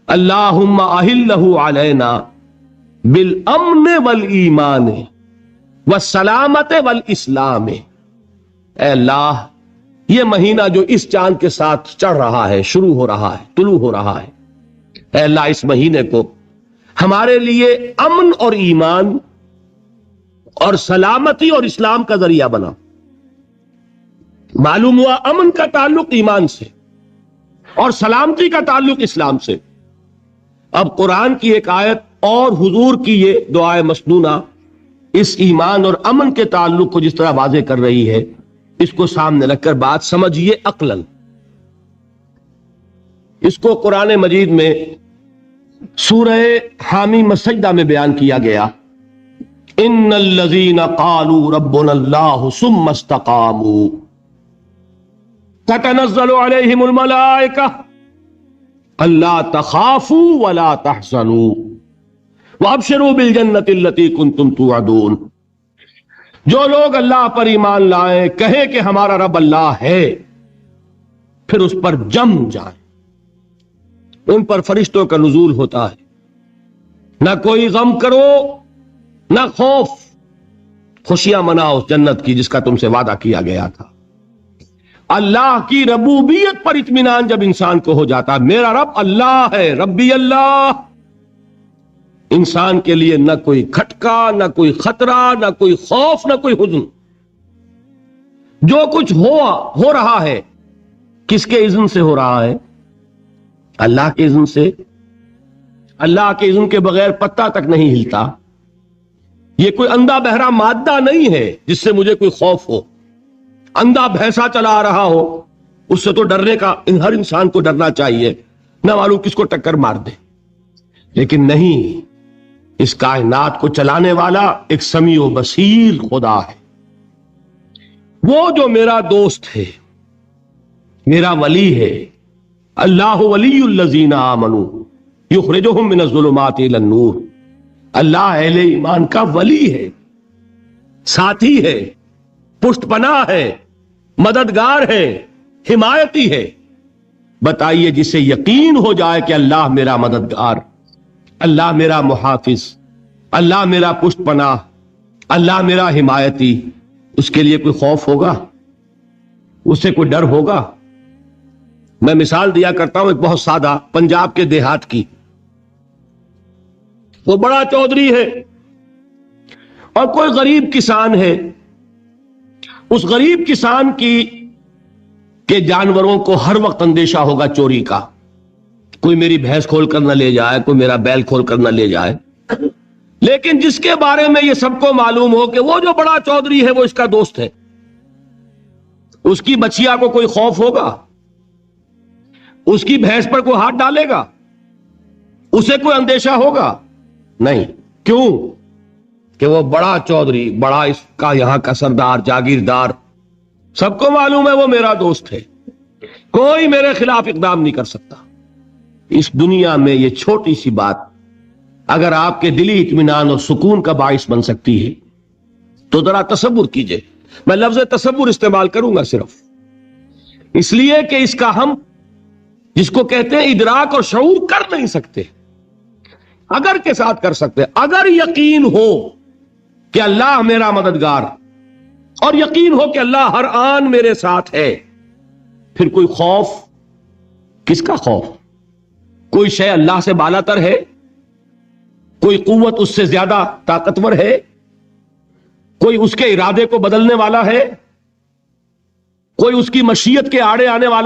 A: اللہم اہلہ علینا بالامن والایمان والسلامت والاسلام۔ اے اللہ، یہ مہینہ جو اس چاند کے ساتھ چڑھ رہا ہے، شروع ہو رہا ہے، طلوع ہو رہا ہے، اے اللہ اس مہینے کو ہمارے لیے امن اور ایمان اور سلامتی اور اسلام کا ذریعہ بنا۔ معلوم ہوا امن کا تعلق ایمان سے اور سلامتی کا تعلق اسلام سے۔ اب قرآن کی ایک آیت اور حضور کی یہ دعائے مسنونہ اس ایمان اور امن کے تعلق کو جس طرح واضح کر رہی ہے، اس کو سامنے رکھ کر بات سمجھیے عقلاً۔ اس کو قرآن مجید میں سورہ حامیم السجدہ میں بیان کیا گیا۔ ان الذین قالوا ربنا اللہ ثم استقاموا تتنزل علیہم الملائکہ الا تخافوا ولا تحزنوا وابشروا بالجنۃ التی کنتم توعدون. جو لوگ اللہ پر ایمان لائیں، کہیں کہ ہمارا رب اللہ ہے، پھر اس پر جم جائیں. ان پر فرشتوں کا نزول ہوتا ہے. نہ کوئی غم کرو نہ خوف، خوشیاں مناؤ اس جنت کی جس کا تم سے وعدہ کیا گیا تھا. اللہ کی ربوبیت پر اطمینان جب انسان کو ہو جاتا، میرا رب اللہ ہے، ربی اللہ، انسان کے لیے نہ کوئی کھٹکا، نہ کوئی خطرہ، نہ کوئی خوف، نہ کوئی حزن. جو کچھ ہو رہا ہے کس کے اذن سے ہو رہا ہے؟ اللہ کے اذن سے. اللہ کے اذن کے بغیر پتہ تک نہیں ہلتا. یہ کوئی اندھا بہرا مادہ نہیں ہے جس سے مجھے کوئی خوف ہو. اندھا بھینسا چلا آ رہا ہو اس سے تو ڈرنے کا ہر انسان کو ڈرنا چاہیے، نہ معلوم کس کو ٹکر مار دے. لیکن نہیں، اس کائنات کو چلانے والا ایک سمیع و بصیر خدا ہے. وہ جو میرا دوست ہے، میرا ولی ہے. اللہ ولی الذین آمنوا یخرجہم من الظلمات الی النور. اللہ اہل ایمان کا ولی ہے، ساتھی ہے، پشت پناہ ہے، مددگار ہے، حمایتی ہے. بتائیے جسے یقین ہو جائے کہ اللہ میرا مددگار، اللہ میرا محافظ، اللہ میرا پشت پناہ، اللہ میرا حمایتی، اس کے لیے کوئی خوف ہوگا؟ اس سے کوئی ڈر ہوگا؟ میں مثال دیا کرتا ہوں ایک بہت سادہ، پنجاب کے دیہات کی. وہ بڑا چودھری ہے اور کوئی غریب کسان ہے. اس غریب کسان کے جانوروں کو ہر وقت اندیشہ ہوگا چوری کا. کوئی میری بھینس کھول کر نہ لے جائے، کوئی میرا بیل کھول کر نہ لے جائے. لیکن جس کے بارے میں یہ سب کو معلوم ہو کہ وہ جو بڑا چودھری ہے وہ اس کا دوست ہے، اس کی بچیا کو کوئی خوف ہوگا؟ اس کی بھینس پر کوئی ہاتھ ڈالے گا؟ اسے کوئی اندیشہ ہوگا؟ نہیں. کیوں؟ کہ وہ بڑا چودھری، بڑا اس کا یہاں کا سردار، جاگیردار، سب کو معلوم ہے وہ میرا دوست ہے، کوئی میرے خلاف اقدام نہیں کر سکتا. اس دنیا میں یہ چھوٹی سی بات اگر آپ کے دلی اطمینان اور سکون کا باعث بن سکتی ہے تو ذرا تصور کیجئے. میں لفظ تصور استعمال کروں گا صرف اس لیے کہ اس کا ہم جس کو کہتے ہیں ادراک اور شعور کر نہیں سکتے، اگر کے ساتھ کر سکتے. اگر یقین ہو کہ اللہ میرا مددگار اور یقین ہو کہ اللہ ہر آن میرے ساتھ ہے، پھر کوئی خوف، کس کا خوف؟ کوئی شے اللہ سے بالا تر ہے؟ کوئی قوت اس سے زیادہ طاقتور ہے؟ کوئی اس کے ارادے کو بدلنے والا ہے؟ کوئی اس کی مشیت کے آڑے آنے والا